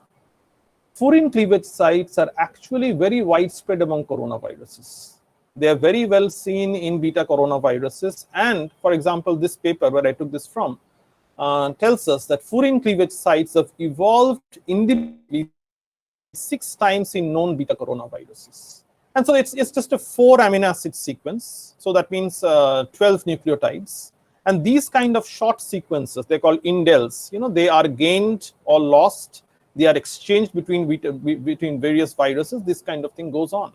furin cleavage sites are actually very widespread among coronaviruses. They are very well seen in beta coronaviruses. And for example, this paper where I took this from tells us that furin cleavage sites have evolved individually 6 times in known beta coronaviruses. And so it's just a 4 amino acid sequence. So that means 12 nucleotides. And these kind of short sequences, they're called indels, they are gained or lost. They are exchanged between various viruses. This kind of thing goes on.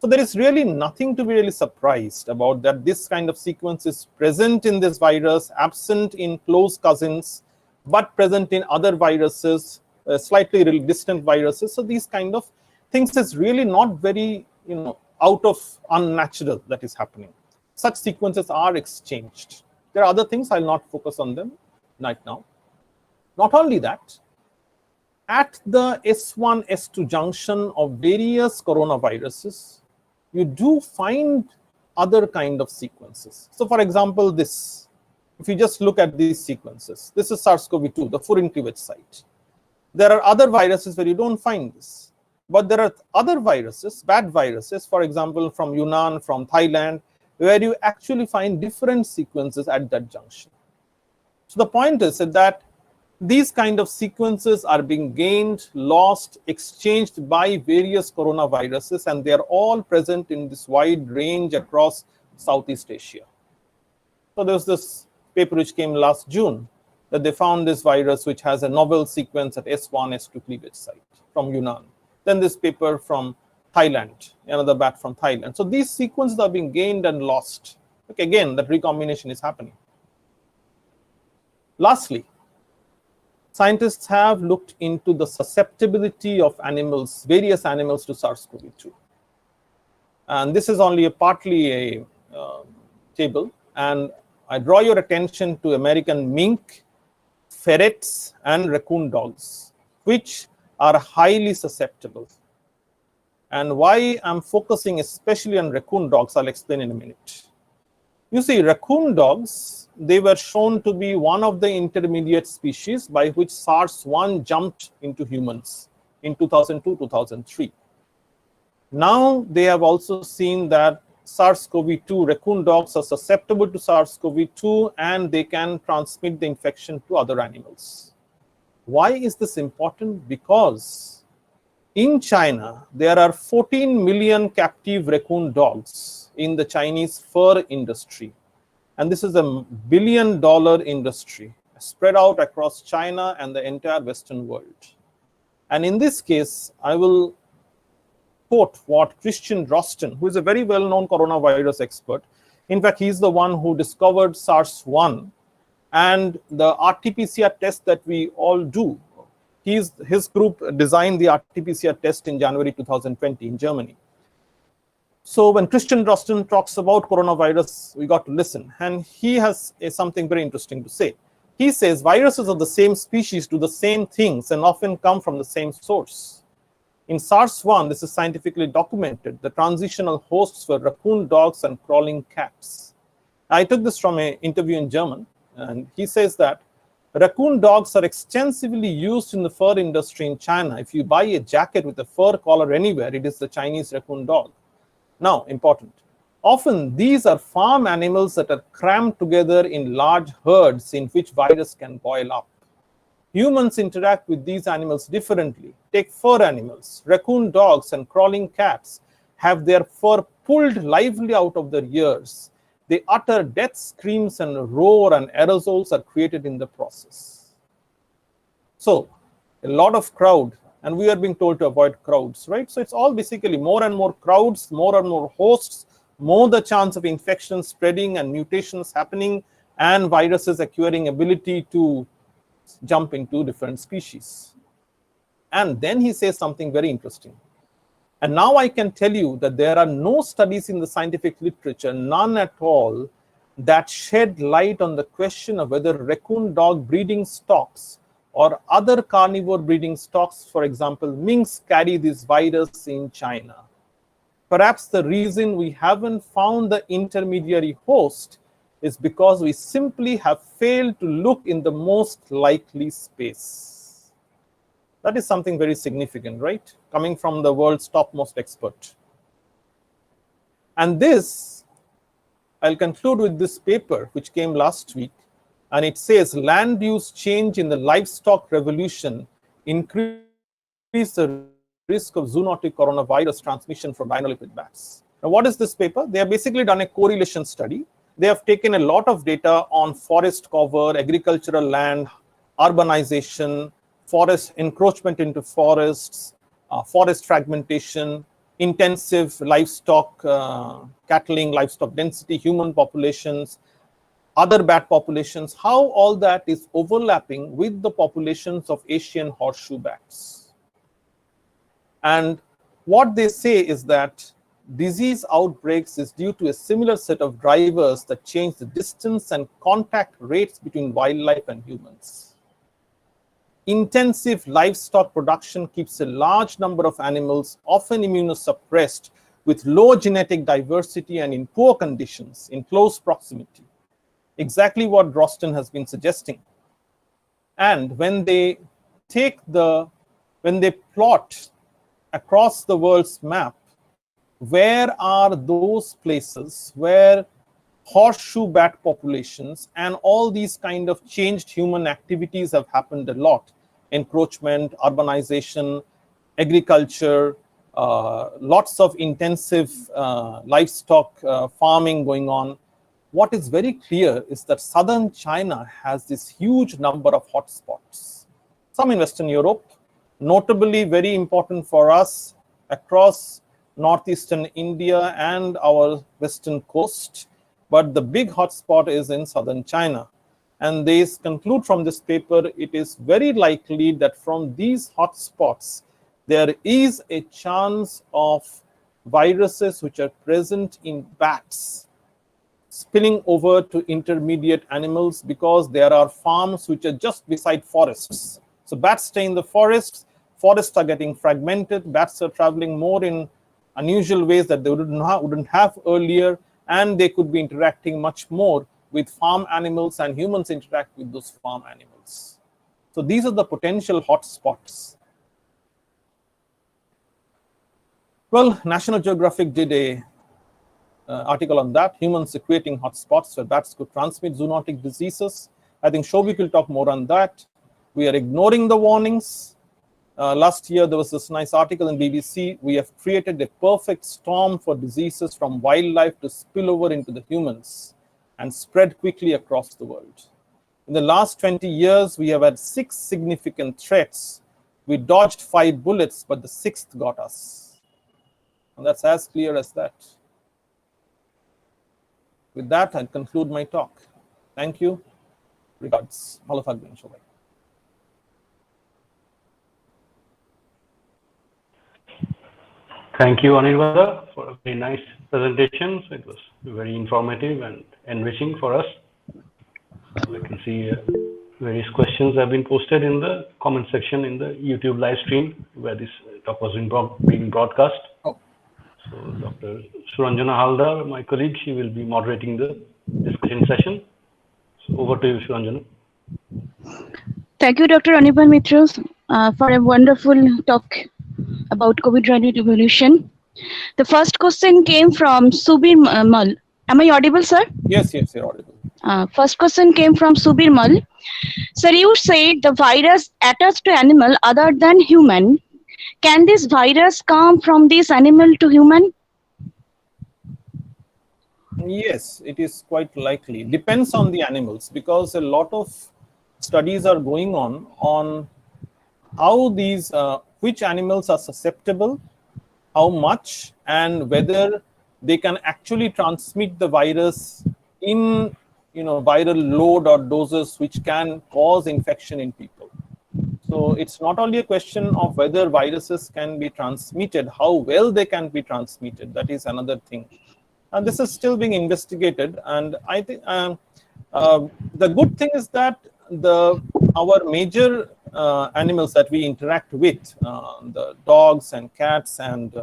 So there is really nothing to be really surprised about that this kind of sequence is present in this virus, absent in close cousins, but present in other viruses, slightly distant viruses. So these kind of things is really not very, out of unnatural that is happening. such sequences are exchanged. There are other things, I'll not focus on them right now. Not only that, at the S1, S2 junction of various coronaviruses, you do find other kind of sequences. So for example, this, if you just look at these sequences, this is SARS-CoV-2, the furin cleavage site. There are other viruses where you don't find this, but there are other viruses, bad viruses, for example, from Yunnan, from Thailand, where you actually find different sequences at that junction. So the point is that these kind of sequences are being gained, lost, exchanged by various coronaviruses, and they are all present in this wide range across Southeast Asia. So there's this paper which came last June that they found this virus which has a novel sequence at S1, S2 cleavage site from Yunnan. Then this paper from Thailand, another bat from Thailand. So these sequences are being gained and lost. Okay, again, that recombination is happening. Lastly, scientists have looked into the susceptibility of animals, various animals, to SARS-CoV-2. And this is only partly a table. And I draw your attention to American mink, ferrets, and raccoon dogs, which are highly susceptible. And why I'm focusing especially on raccoon dogs, I'll explain in a minute. You see, raccoon dogs, they were shown to be one of the intermediate species by which SARS-1 jumped into humans in 2002, 2003. Now they have also seen that SARS-CoV-2 raccoon dogs are susceptible to SARS-CoV-2 and they can transmit the infection to other animals. Why is this important? Because in China, there are 14 million captive raccoon dogs in the Chinese fur industry. And this is a $1 billion industry spread out across China and the entire Western world. And in this case, I will quote what Christian Drosten, who is a very well-known coronavirus expert. In fact, he's the one who discovered SARS-1 and the RT-PCR test that we all do. His group designed the RT-PCR test in January 2020 in Germany. So when Christian Drosten talks about coronavirus, we got to listen. And he has something very interesting to say. He says viruses of the same species do the same things and often come from the same source. In SARS-1, this is scientifically documented. The transitional hosts were raccoon dogs and crawling cats. I took this from an interview in German, and he says that raccoon dogs are extensively used in the fur industry in China. If you buy a jacket with a fur collar anywhere, it is the Chinese raccoon dog. Now, important. Often, these are farm animals that are crammed together in large herds in which virus can boil up. Humans interact with these animals differently. Take fur animals. Raccoon dogs and crawling cats have their fur pulled lively out of their ears. They utter death screams and roar, and aerosols are created in the process. So, a lot of crowd, and we are being told to avoid crowds, right? So it's all basically more and more crowds, more and more hosts, more the chance of infection spreading and mutations happening, and viruses acquiring ability to jump into different species. And then he says something very interesting. And now I can tell you that there are no studies in the scientific literature, none at all, that shed light on the question of whether raccoon dog breeding stocks or other carnivore breeding stocks, for example, minks, carry this virus in China. Perhaps the reason we haven't found the intermediary host is because we simply have failed to look in the most likely space. That is something very significant, right? Coming from the world's topmost expert. And this, I'll conclude with this paper, which came last week, and it says land use change in the livestock revolution increase the risk of zoonotic coronavirus transmission from rhinolipid bats. Now, what is this paper? They have basically done a correlation study. They have taken a lot of data on forest cover, agricultural land, urbanization, forest encroachment into forests, forest fragmentation, intensive livestock, cattling, livestock density, human populations, other bat populations, how all that is overlapping with the populations of Asian horseshoe bats. And what they say is that disease outbreaks is due to a similar set of drivers that change the distance and contact rates between wildlife and humans. Intensive livestock production keeps a large number of animals, often immunosuppressed, with low genetic diversity and in poor conditions, in close proximity. Exactly what Drosten has been suggesting. And when they plot across the world's map, where are those places where horseshoe bat populations and all these kind of changed human activities have happened a lot? Encroachment, urbanization, agriculture, lots of intensive livestock farming going on. What is very clear is that southern China has this huge number of hotspots. Some in Western Europe, notably very important for us across northeastern India and our western coast, but the big hotspot is in southern China. And they conclude from this paper, it is very likely that from these hotspots, there is a chance of viruses which are present in bats spilling over to intermediate animals, because there are farms which are just beside forests. So bats stay in the forests are getting fragmented, bats are traveling more in unusual ways that they wouldn't have earlier, and they could be interacting much more with farm animals, and humans interact with those farm animals. So these are the potential hotspots. Well, National Geographic did a article on that, humans creating hotspots where bats could transmit zoonotic diseases. I think Shobik will talk more on that. We are ignoring the warnings. Last year, there was this nice article in BBC. We have created a perfect storm for diseases from wildlife to spill over into the humans and spread quickly across the world. In the last 20 years, we have had 6 significant threats. We dodged 5 bullets, but the 6th got us. And that's as clear as that. With that, I'll conclude my talk. Thank you. Regards. Thank you, Aniruddha, for a very nice presentation. So it was very informative and enriching for us. We can see various questions have been posted in the comment section in the YouTube live stream where this talk was being broadcast. Oh. So Dr. Suranjana Haldar, my colleague, she will be moderating the discussion session. So over to you, Suranjana. Thank you, Dr. Anirban Mitros, for a wonderful talk about COVID-19 evolution. The first question came from Subir Mal. Am I audible, sir? Yes, you're audible. First question came from Subir Mal. Sir, you said the virus attached to animal other than human. Can this virus come from this animal to human? Yes, it is quite likely. Depends on the animals, because a lot of studies are going on how these, which animals are susceptible, how much, and whether they can actually transmit the virus in viral load or doses which can cause infection in people. So it's not only a question of whether viruses can be transmitted, how well they can be transmitted. That is another thing. And this is still being investigated. And I think the good thing is that our major animals that we interact with, the dogs and cats and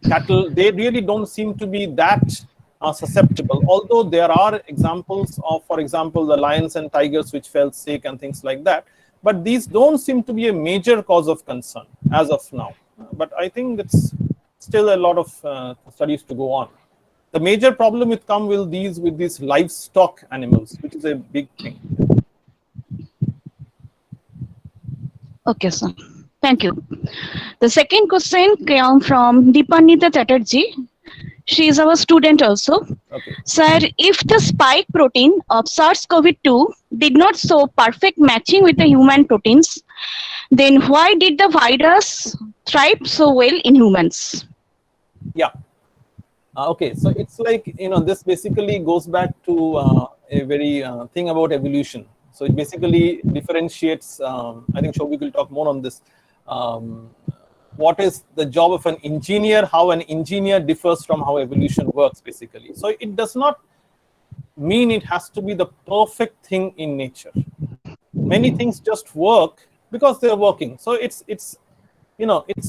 cattle, they really don't seem to be that susceptible. Although there are examples of, for example, the lions and tigers which fell sick and things like that. But these don't seem to be a major cause of concern as of now. But I think it's still a lot of studies to go on. The major problem with these livestock animals, which is a big thing. Okay, sir. Thank you. The second question came from Deepanita Chatterjee. She is our student also. Okay. Sir, if the spike protein of SARS-CoV-2 did not show perfect matching with the human proteins, then why did the virus thrive so well in humans? Yeah. Okay, so it's like, this basically goes back to a very thing about evolution. So it basically differentiates, I think Shobik will talk more on this, what is the job of an engineer, how an engineer differs from how evolution works, basically. So it does not mean it has to be the perfect thing in nature. Many things just work because they're working. So it's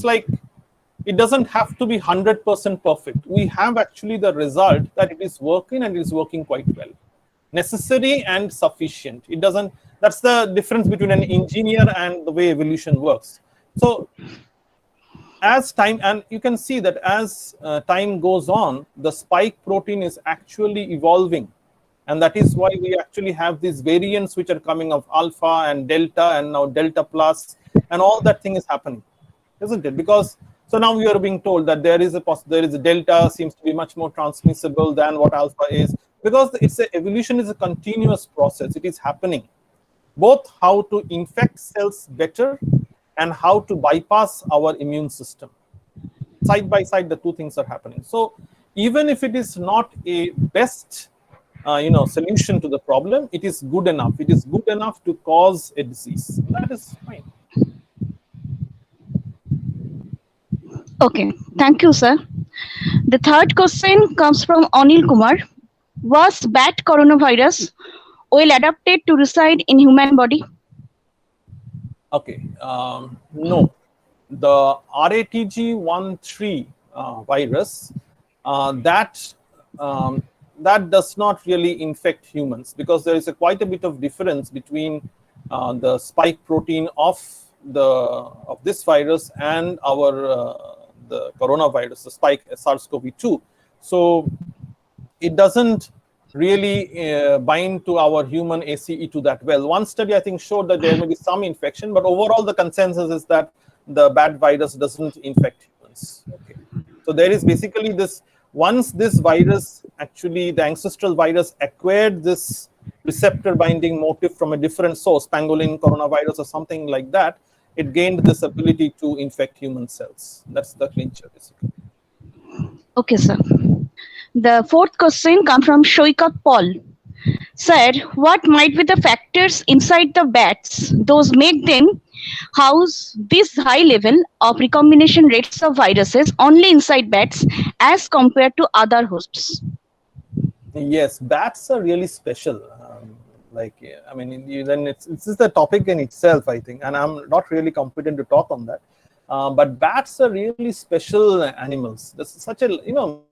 like it doesn't have to be 100% perfect. We have actually the result that it is working, and it is working quite well. Necessary and sufficient. It doesn't, that's the difference between an engineer and the way evolution works. So as time, and you can see that as time goes on, the spike protein is actually evolving. And that is why we actually have these variants which are coming of alpha and delta and now delta plus, and all that thing is happening, isn't it? Because so now we are being told that there is a delta seems to be much more transmissible than what alpha is, because evolution is a continuous process. It is happening, both how to infect cells better and how to bypass our immune system. Side by side, the two things are happening. So even if it is not a best solution to the problem, it is good enough. It is good enough to cause a disease. That is fine. Okay, thank you, sir. The third question comes from Anil Kumar. Was bat coronavirus well adapted to reside in human body? Okay, no. The RATG13 virus, that does not really infect humans, because there is quite a bit of difference between the spike protein of this virus and the coronavirus, the spike SARS-CoV-2. So it doesn't really bind to our human ACE2 that well. One study, I think, showed that there may be some infection, but overall the consensus is that the bat virus doesn't infect humans. Okay. So there is basically this, once this virus, actually the ancestral virus acquired this receptor binding motif from a different source, pangolin coronavirus or something like that, it gained this ability to infect human cells. That's the clincher, basically. Okay, sir. The fourth question comes from Shoika Paul. Sir, what might be the factors inside the bats, those make them house this high level of recombination rates of viruses only inside bats as compared to other hosts? Yes, bats are really special. I mean, this is the topic in itself, I think, and I'm not really competent to talk on that. But bats are really special animals. This is such a, to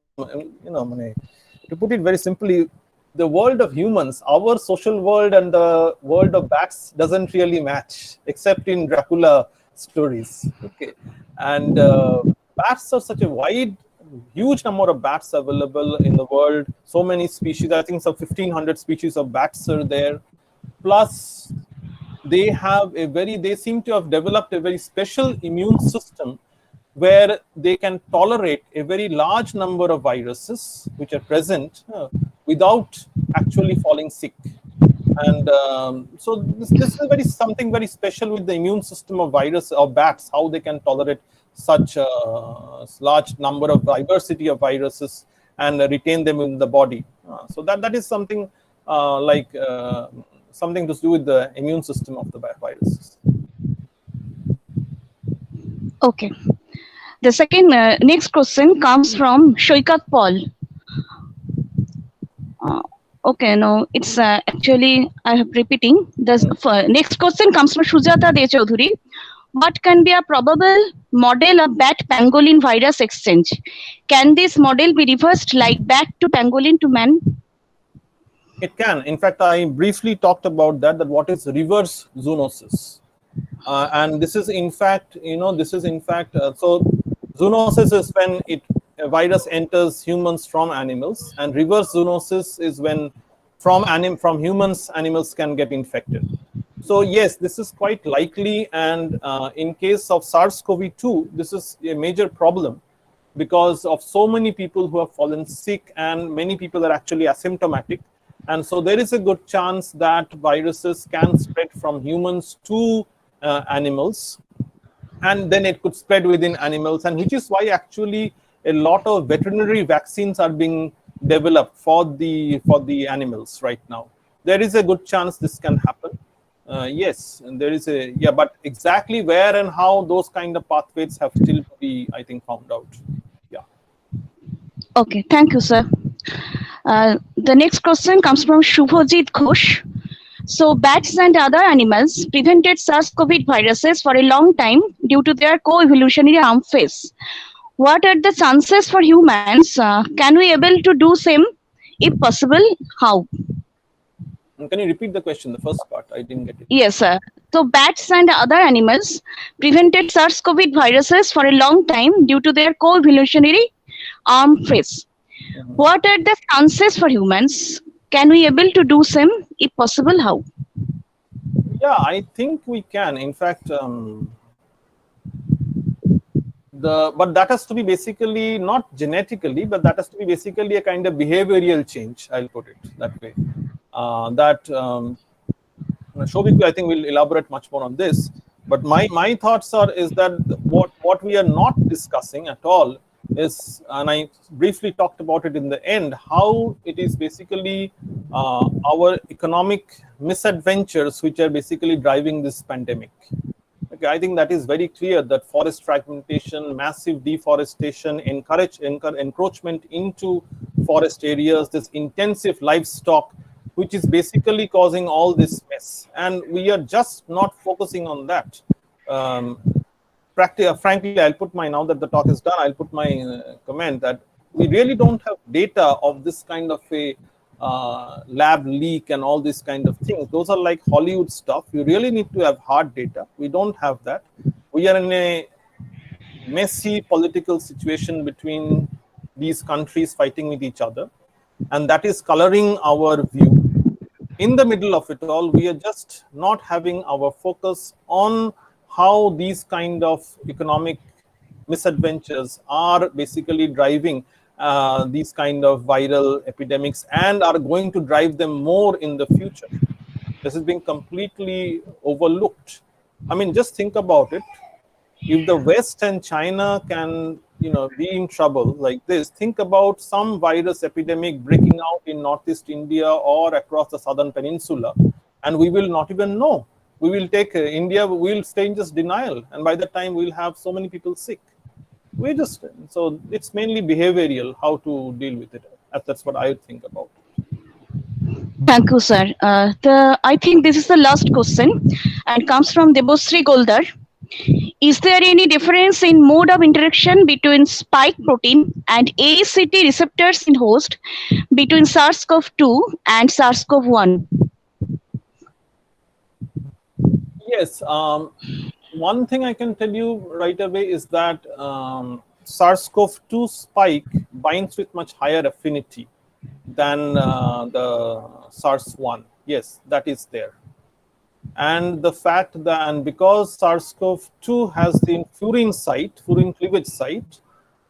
put it very simply, the world of humans, our social world and the world of bats doesn't really match, except in Dracula stories. Okay, and bats are such a huge number of bats available in the world. So many species. I think some 1,500 species of bats are there. Plus, they seem to have developed a very special immune system where they can tolerate a very large number of viruses which are present without actually falling sick. And so this is something very special with the immune system of bats, how they can tolerate such a large number of diversity of viruses and retain them in the body. So that is something something to do with the immune system of the viruses. Okay. The second next question comes from Shoikat Paul. Okay, no, it's actually I am repeating. The next question comes from Sujata De Chaudhuri. What can be a probable model of bat pangolin virus exchange? Can this model be reversed like bat to pangolin to man? It can. In fact, I briefly talked about that what is reverse zoonosis. And this is in fact, so zoonosis is when a virus enters humans from animals, and reverse zoonosis is when from humans, animals can get infected. So yes, this is quite likely, and in case of SARS-CoV-2, this is a major problem because of so many people who have fallen sick, and many people are actually asymptomatic. And so there is a good chance that viruses can spread from humans to animals, and then it could spread within animals, and which is why actually a lot of veterinary vaccines are being developed for the animals right now. There is a good chance this can happen. Yes, and there is a, yeah, but exactly where and how those kind of pathways have still to be, I think, found out. Yeah. Okay, thank you, sir. The next question comes from Shubhajit Ghosh. So, bats and other animals prevented SARS-CoV viruses for a long time due to their co-evolutionary arm phase. What are the chances for humans? Can we able to do same? If possible, how? Can you repeat the question, the first part? I didn't get it. Yes, sir. So, bats and other animals prevented SARS-CoV viruses for a long time due to their co-evolutionary arm phase. What are the chances for humans? Can we able to do same? If possible, how? Yeah, I think we can. In fact, but that has to be basically not genetically, but that has to be basically a kind of behavioral change. I'll put it that way. Shobik, I think, will elaborate much more on this. But my thoughts is that what we are not discussing at all is, and I briefly talked about it in the end, how it is basically our economic misadventures which are basically driving this pandemic. Okay, I think that is very clear that forest fragmentation, massive deforestation, encroachment into forest areas, this intensive livestock, which is basically causing all this mess. And we are just not focusing on that. Frankly, I'll put my, now that the talk is done, I'll put my comment that we really don't have data of this kind of a lab leak and all these kind of things. Those are like Hollywood stuff. You really need to have hard data. We don't have that. We are in a messy political situation between these countries fighting with each other, and that is coloring our view. In the middle of it all, we are just not having our focus on how these kind of economic misadventures are basically driving these kind of viral epidemics and are going to drive them more in the future. This is being completely overlooked. I mean, just think about it. If the West and China can, be in trouble like this, think about some virus epidemic breaking out in Northeast India or across the Southern Peninsula, and we will not even know. We will take India, we will stay in just denial, and by the time we'll have so many people sick. So it's mainly behavioral, how to deal with it. That's what I think about. Thank you, sir. I think this is the last question and comes from Debosri Goldar. Is there any difference in mode of interaction between spike protein and ACT receptors in host between SARS-CoV-2 and SARS-CoV-1? Yes. One thing I can tell you right away is that SARS-CoV-2 spike binds with much higher affinity than the SARS-1. Yes, that is there. And the fact that, and because SARS-CoV-2 has the furin cleavage site,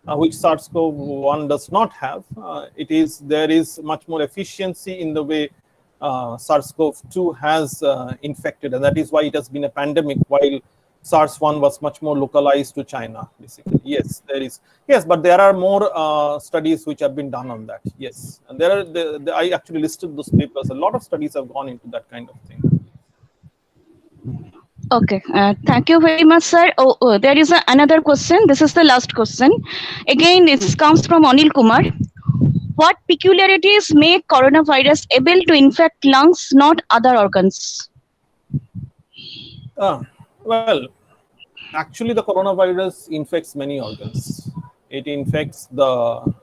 which SARS-CoV-1 does not have, there is much more efficiency in the way SARS-CoV-2 has infected, and that is why it has been a pandemic, while SARS-1 was much more localized to China, basically. Yes, there is. Yes, but there are more studies which have been done on that. Yes, and there are. I actually listed those papers. A lot of studies have gone into that kind of thing. Okay, thank you very much, sir. There is another question. This is the last question. Again, it comes from Anil Kumar. What peculiarities make coronavirus able to infect lungs, not other organs? Well, actually, the coronavirus infects many organs. It infects the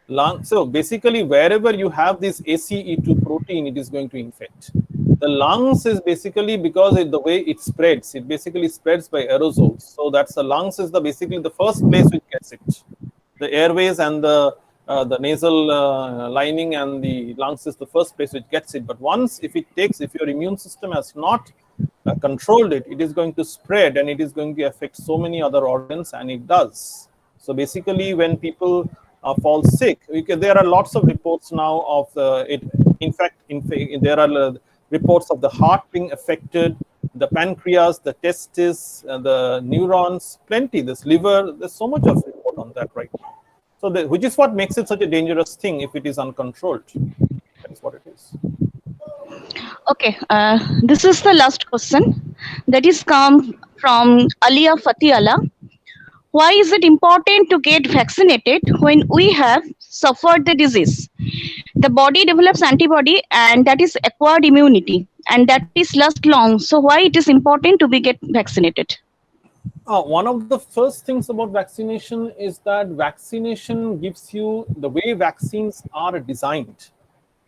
lung. So basically, wherever you have this ACE2 protein, it is going to infect. The lungs is basically because the way it spreads, it basically spreads by aerosols. So that's the lungs is basically the first place which gets it. The airways and the nasal lining and the lungs is the first place which gets it. But once if your immune system has not controlled it, it is going to spread and it is going to affect so many other organs, and it does. So basically, when people fall sick, there are lots of reports now of it. In fact, there are reports of the heart being affected, the pancreas, the testis, the neurons, plenty. This liver, there's so much of report on that right now. So, which is what makes it such a dangerous thing if it is uncontrolled. That is what it is. Okay, this is the last question that is come from Alia Fatiala. Why is it important to get vaccinated when we have suffered the disease? The body develops antibody and that is acquired immunity and that is last long. So why it is important to be get vaccinated? One of the first things about vaccination is that vaccination gives you, the way vaccines are designed,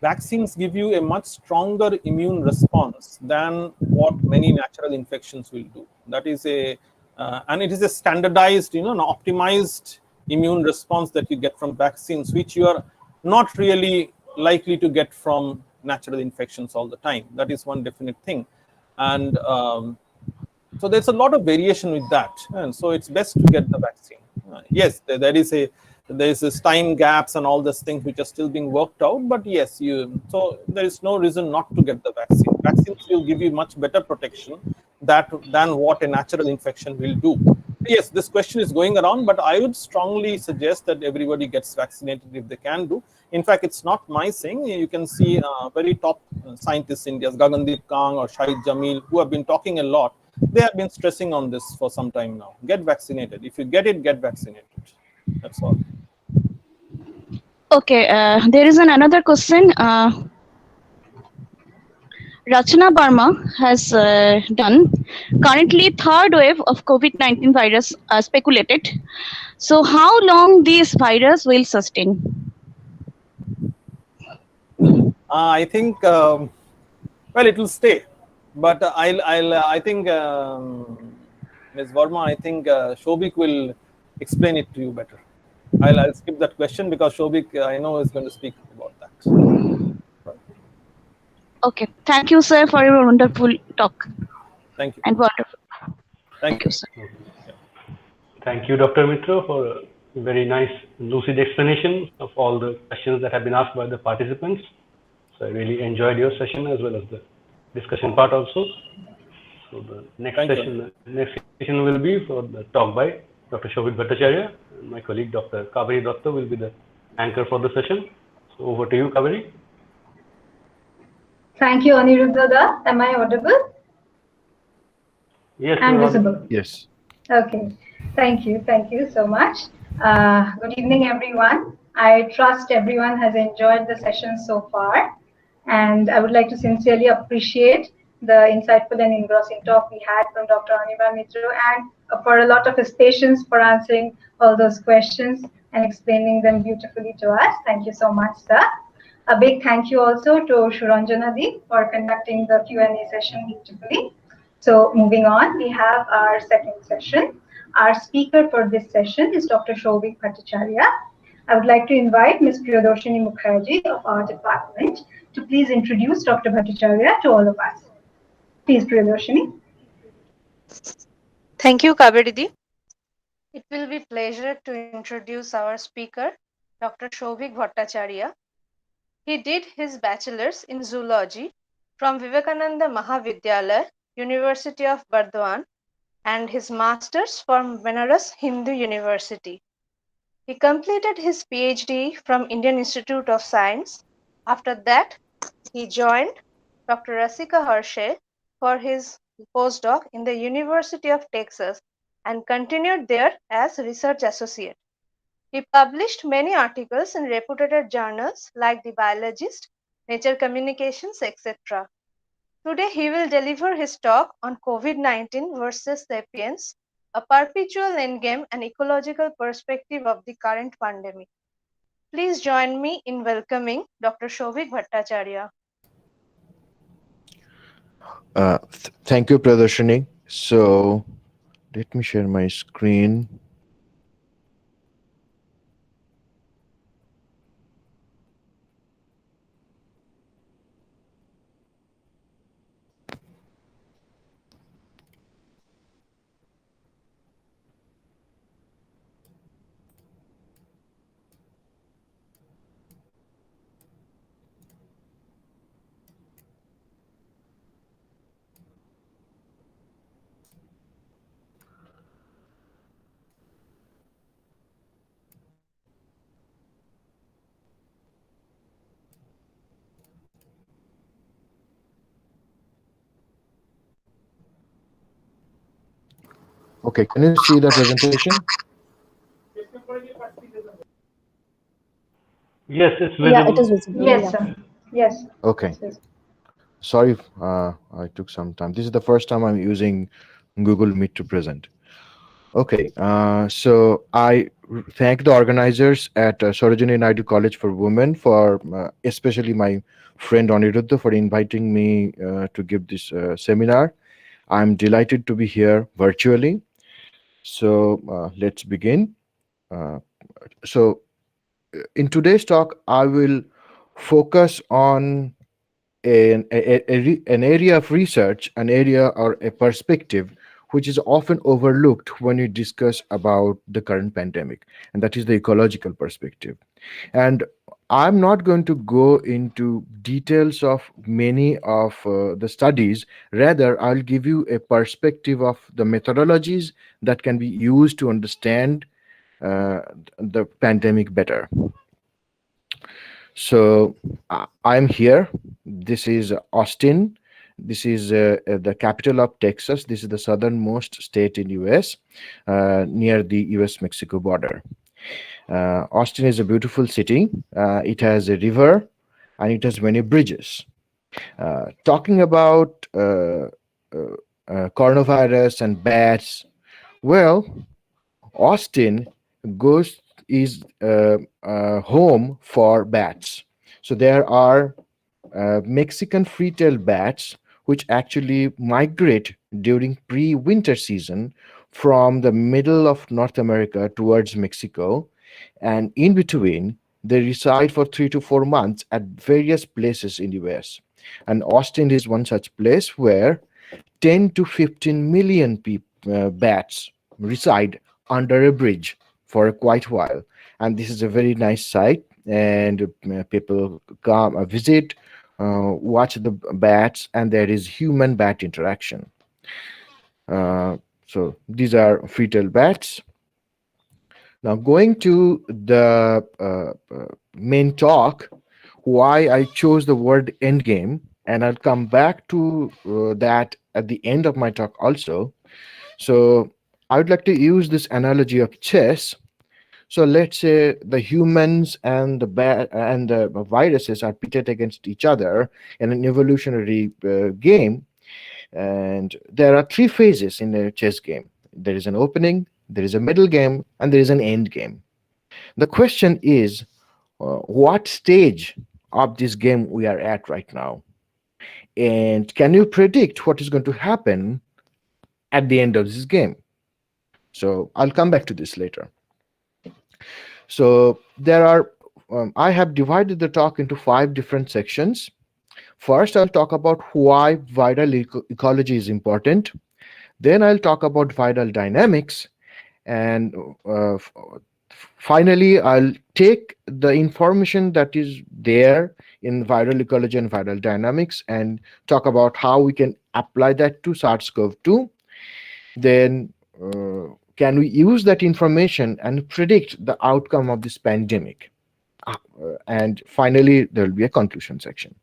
vaccines give you a much stronger immune response than what many natural infections will do. That is and it is a standardized, an optimized immune response that you get from vaccines, which you are not really likely to get from natural infections all the time. That is one definite thing. And so there's a lot of variation with that, and so it's best to get the vaccine. Yes, there's this time gaps and all these things which are still being worked out, but yes, so there is no reason not to get the vaccine. Vaccines will give you much better protection than what a natural infection will do. Yes, this question is going around, but I would strongly suggest that everybody gets vaccinated if they can do. In fact, it's not my saying. You can see very top scientists in India, Gagandeep Kang or Shahid Jamil, who have been talking a lot. They have been stressing on this for some time now. Get vaccinated. If you get it, get vaccinated. That's all. Okay, there is another question. Rachana Barma has done. Currently, third wave of COVID-19 virus speculated. So, how long this virus will sustain? I think, well, it will stay, but I think, Ms. Verma, I think Shobik will explain it to you better. I'll skip that question because Shobik, I know, is going to speak about that. Okay, thank you, sir, for your wonderful talk. Thank you. And wonderful. Thank you, sir. Thank you, Dr. Mitra, for a very nice, lucid explanation of all the questions that have been asked by the participants. So I really enjoyed your session as well as the discussion part also. So the next session will be for the talk by Dr. Shobik Bhattacharya, and my colleague Dr. Kaveri Datta will be the anchor for the session. So over to you, Kaveri. Thank you, Aniruddha. Am I audible? Yes, and visible. Yes. Okay. Thank you. Thank you so much. Good evening, everyone. I trust everyone has enjoyed the session so far. And I would like to sincerely appreciate the insightful and engrossing talk we had from Dr. Anirban Mitra and for a lot of his patience for answering all those questions and explaining them beautifully to us. Thank you so much, sir. A big thank you also to Shuranjana Di for conducting the Q&A session beautifully. So moving on, we have our second session. Our speaker for this session is Dr. Shobik Bhattacharya. I would like to invite Ms. Priyadarshini Mukherjee of our department to please introduce Dr. Bhattacharya to all of us. Please, Priyadarshini. Thank you, Kaveri. It will be pleasure to introduce our speaker, Dr. Shovik Bhattacharya. He did his bachelor's in zoology from Vivekananda Mahavidyalaya, University of Burdwan, and his master's from Benares Hindu University. He completed his PhD from Indian Institute of Science. After that, he joined Dr. Rasika Hershey for his postdoc in the University of Texas and continued there as research associate. He published many articles in reputed journals like The Biologist, Nature Communications, etc. Today, he will deliver his talk on COVID-19 versus sapiens, a perpetual endgame and ecological perspective of the current pandemic. Please join me in welcoming Dr. Shovik Bhattacharya. Thank you, Pradarshini. So let me share my screen. Okay, can you see the presentation? Yes, it's Yeah, it visible. is visible. Yes, Yeah. sir. Yes. Okay. Yes, yes. Sorry, I took some time. This is the first time I'm using Google Meet to present. Okay, so I thank the organizers at Sarojini Naidu College for Women for, especially my friend Aniruddha, for inviting me to give this seminar. I'm delighted to be here virtually. So let's begin. Uh, so in today's talk, I will focus on an area of research, an area or a perspective which is often overlooked when you discuss about the current pandemic, and that is the ecological perspective. And I'm not going to go into details of many of the studies. Rather, I'll give you a perspective of the methodologies that can be used to understand uh, the pandemic better. So I'm here. This is Austin. This is the capital of Texas. This is the southernmost state in US, near the US-Mexico border. Austin is a beautiful city. It has a river and it has many bridges. Talking about coronavirus and bats, well, Austin goes is home for bats. So there are Mexican free-tailed bats which actually migrate during pre-winter season from the middle of North America towards Mexico, and in between they reside for 3 to 4 months at various places in the US. And Austin is one such place where 10 to 15 million bats reside under a bridge for quite a while. And this is a very nice site, and people come visit, watch the bats, and there is human bat interaction. So these are free-tailed bats. Now, going to the main talk, why I chose the word endgame, and I'll come back to that at the end of my talk also. So I would like to use this analogy of chess. So let's say the humans and the viruses are pitted against each other in an evolutionary game, and there are three phases in a chess game. There is an opening, there is a middle game, and there is an end game. The question is, what stage of this game we are at right now? And can you predict what is going to happen at the end of this game? So I'll come back to this later. So there are, I have divided the talk into 5 different sections. First, I'll talk about why viral ecology is important. Then I'll talk about viral dynamics. And finally, I'll take the information that is there in viral ecology and viral dynamics and talk about how we can apply that to SARS-CoV-2. Then can we use that information and predict the outcome of this pandemic? And finally, there will be a conclusion section.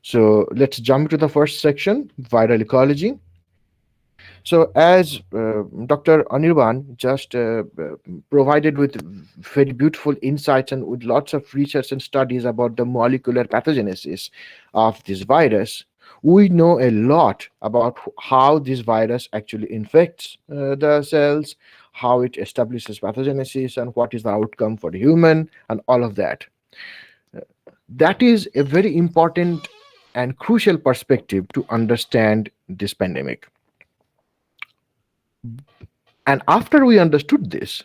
So let's jump to the first section, viral ecology. So as Dr. Anirban just provided with very beautiful insights and with lots of research and studies about the molecular pathogenesis of this virus, we know a lot about how this virus actually infects the cells, how it establishes pathogenesis, and what is the outcome for the human, and all of that. That is a very important and crucial perspective to understand this pandemic. And after we understood this,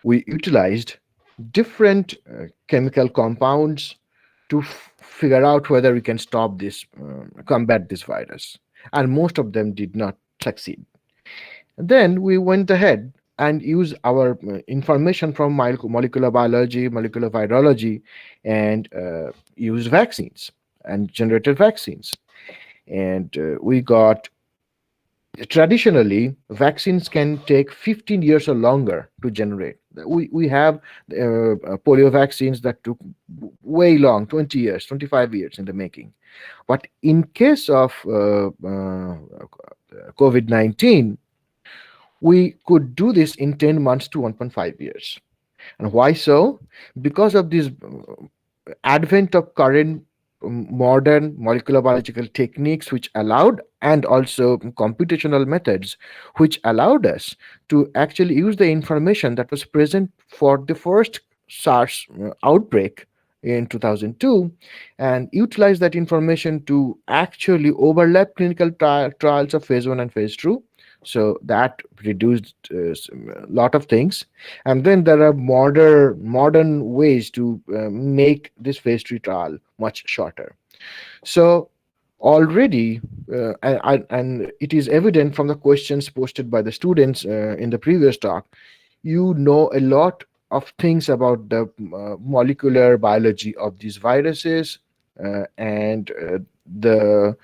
we utilized different chemical compounds to figure out whether we can stop this, combat this virus. And most of them did not succeed. Then we went ahead and used our information from molecular biology, molecular virology, and used vaccines and generated vaccines. And we got, traditionally, vaccines can take 15 years or longer to generate. We have polio vaccines that took way long, 20 years, 25 years in the making. But in case of COVID-19, We could do this in 10 months to 1.5 years. And why so? Because of this advent of current modern molecular biological techniques which allowed, and also computational methods which allowed us to actually use the information that was present for the first SARS outbreak in 2002 and utilize that information to actually overlap clinical trials of phase 1 and phase 2. So that reduced a lot of things. And then there are modern ways to make this phase 3 trial much shorter. So already, and it is evident from the questions posted by the students in the previous talk, you know a lot of things about the molecular biology of these viruses and the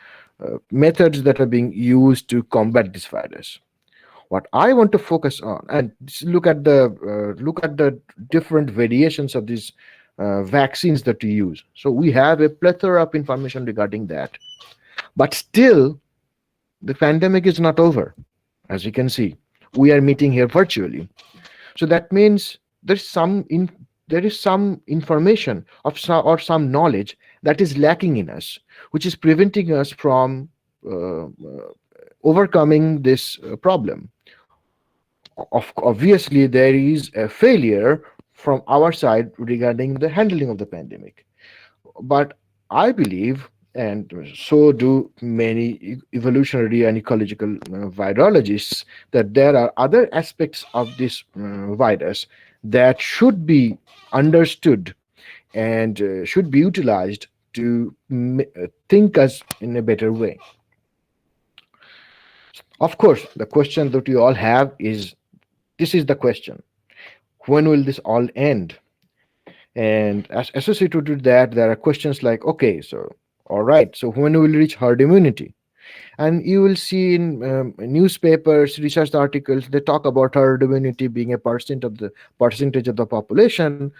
methods that are being used to combat this virus. What I want to focus on, and look at the different variations of these vaccines that we use. So we have a plethora of information regarding that, but still, the pandemic is not over. As you can see, we are meeting here virtually. So that means there is some information of or some knowledge that is lacking in us, which is preventing us from overcoming this problem. Obviously, there is a failure from our side regarding the handling of the pandemic. But I believe, and so do many evolutionary and ecological virologists, that there are other aspects of this virus that should be understood and should be utilized to think us in a better way. Of course, the question that we all have is, this is the question: when will this all end? And as associated with that, there are questions like, okay, so all right, so when will we reach herd immunity? And you will see in newspapers, research articles, they talk about herd immunity being a percentage of the population,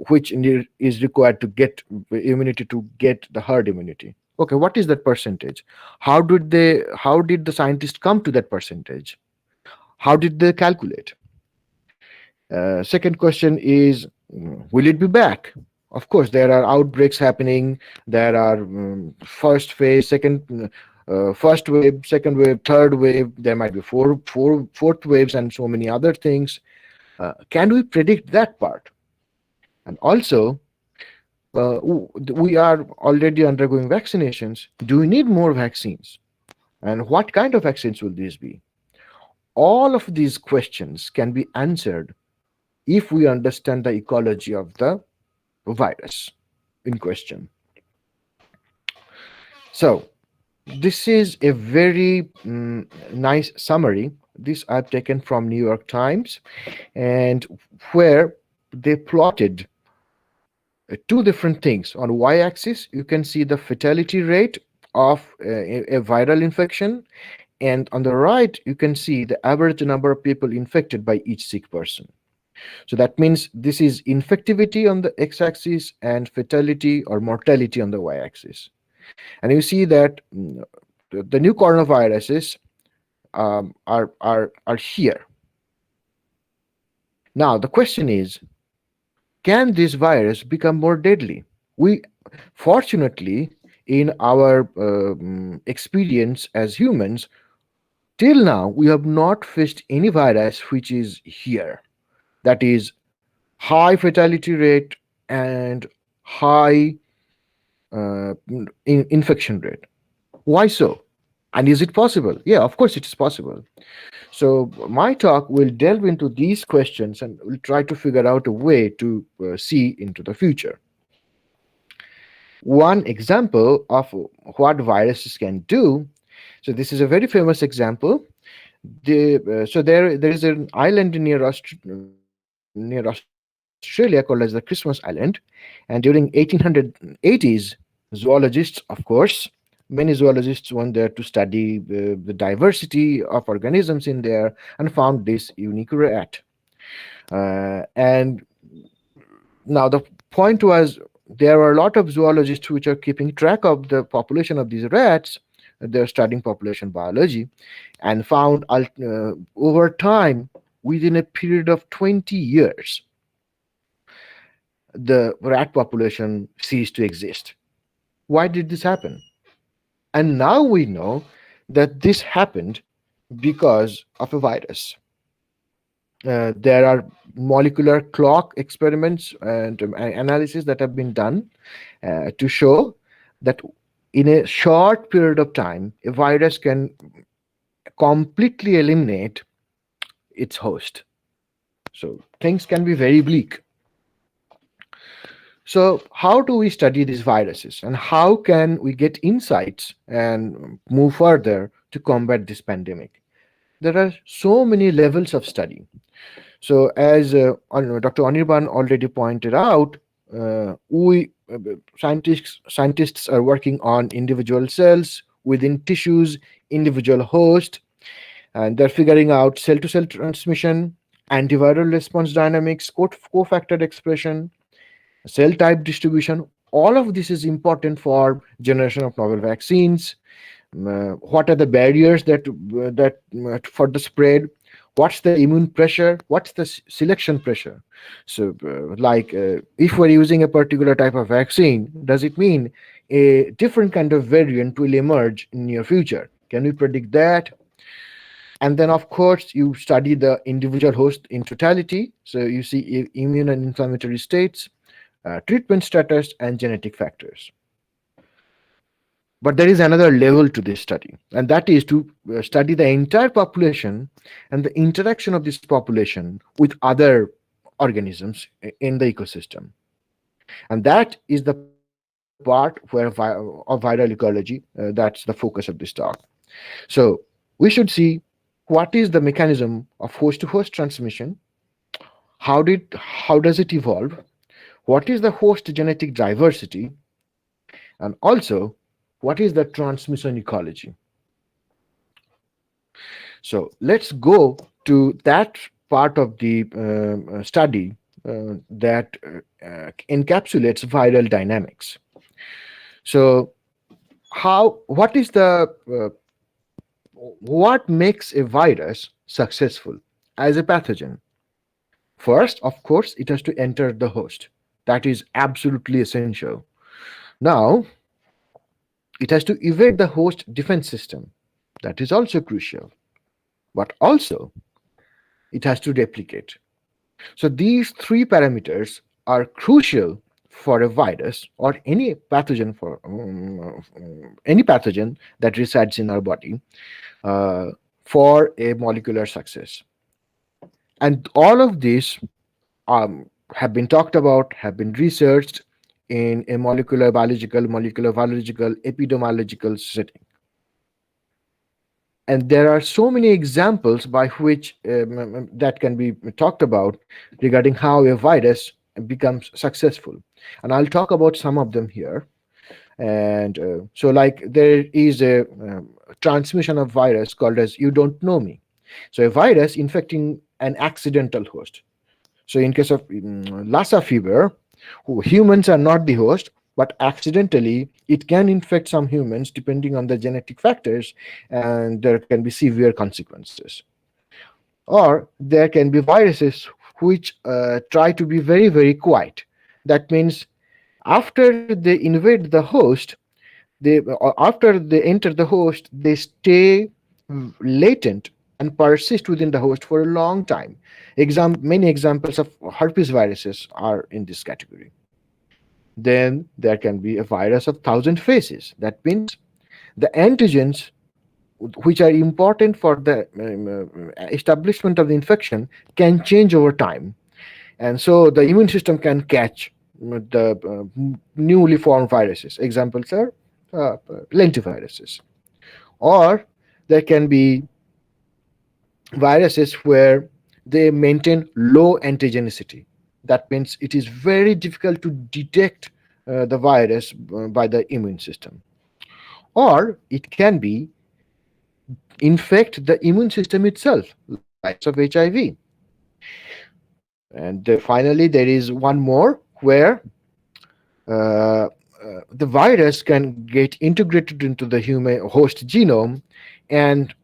which is required to get immunity to get the herd immunity. Okay, what is that percentage? How did the scientists come to that percentage? How did they calculate? Second question is, will it be back? Of course, there are outbreaks happening. There are first phase, first wave, second wave, third wave. There might be fourth waves, and so many other things. Can we predict that part? And also, we are already undergoing vaccinations. Do we need more vaccines? And what kind of vaccines will these be? All of these questions can be answered if we understand the ecology of the virus in question. So this is a very nice summary. This I've taken from New York Times, and where they plotted two different things. On y-axis, you can see the fatality rate of a viral infection, and on the right, you can see the average number of people infected by each sick person. So that means this is infectivity on the x-axis and fatality or mortality on the y-axis. And you see that the new coronaviruses are here. Now the question is, can this virus become more deadly? We, fortunately, in our experience as humans, till now we have not faced any virus which is here. That is high fatality rate and high infection rate. Why so? And is it possible? Yeah, of course it is possible. So my talk will delve into these questions and will try to figure out a way to see into the future. One example of what viruses can do. So this is a very famous example. So there is an island near Australia called as the Christmas Island, and during 1880s, zoologists, of course, many zoologists went there to study the diversity of organisms in there and found this unique rat. And now the point was, there are a lot of zoologists which are keeping track of the population of these rats they're studying population biology, and found over time, within a period of 20 years, the rat population ceased to exist. Why did this happen? And now we know that this happened because of a virus. There are molecular clock experiments and analysis that have been done to show that in a short period of time, a virus can completely eliminate its host. So things can be very bleak. So how do we study these viruses, and how can we get insights and move further to combat this pandemic? There are so many levels of study. So as Dr. Anirban already pointed out, we scientists are working on individual cells within tissues, individual host, and they're figuring out cell-to-cell transmission, antiviral response dynamics, cofactor expression, cell type distribution. All of this is important for generation of novel vaccines. What are the barriers that for the spread? What's the immune pressure? What's the selection pressure? So, if we're using a particular type of vaccine, does it mean a different kind of variant will emerge in near future? Can we predict that? And then, of course, you study the individual host in totality. So you see immune and inflammatory states, treatment status, and genetic factors. But there is another level to this study, and that is to study the entire population and the interaction of this population with other organisms in the ecosystem. And that is the part where of viral ecology, that's the focus of this talk. So we should see what is the mechanism of host-to-host transmission, how does it evolve, what is the host genetic diversity, and also what is the transmission ecology. So let's go to that part of the study that encapsulates viral dynamics. So what makes a virus successful as a pathogen? First, of course, it has to enter the host. That is absolutely essential. Now, it has to evade the host defense system. That is also crucial. But also, it has to replicate. So these three parameters are crucial for a virus or any pathogen that resides in our body for a molecular success. And all of these have been talked about, have been researched in a molecular biological, molecular virological, epidemiological setting. And there are so many examples by which that can be talked about regarding how a virus becomes successful. And I'll talk about some of them here. And so like there is a transmission of virus called as you don't know me. So a virus infecting an accidental host. So in case of Lassa fever, humans are not the host, but accidentally it can infect some humans depending on the genetic factors, and there can be severe consequences. Or there can be viruses which try to be very, very quiet. That means after they invade the host, after they enter the host, they stay latent and persist within the host for a long time. Many examples of herpes viruses are in this category. Then there can be a virus of 1,000 faces. That means the antigens which are important for the establishment of the infection can change over time. And so the immune system can catch the newly formed viruses. Examples are lentiviruses. Or there can be viruses where they maintain low antigenicity. That means it is very difficult to detect the virus by the immune system. Or it can be infect the immune system itself, like of HIV. And finally, there is one more where the virus can get integrated into the human host genome, and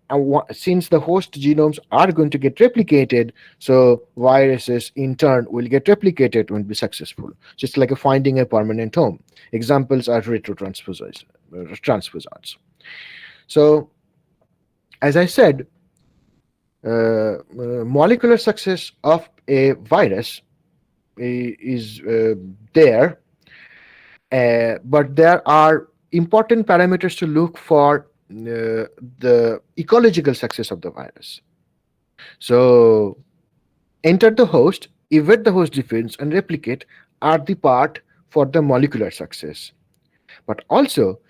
since the host genomes are going to get replicated, so viruses in turn will get replicated and be successful, just like finding a permanent home. Examples are transposons. So as I said, molecular success of a virus is there, but there are important parameters to look for the ecological success of the virus. So enter the host, evade the host defense, and replicate are the part for the molecular success. But also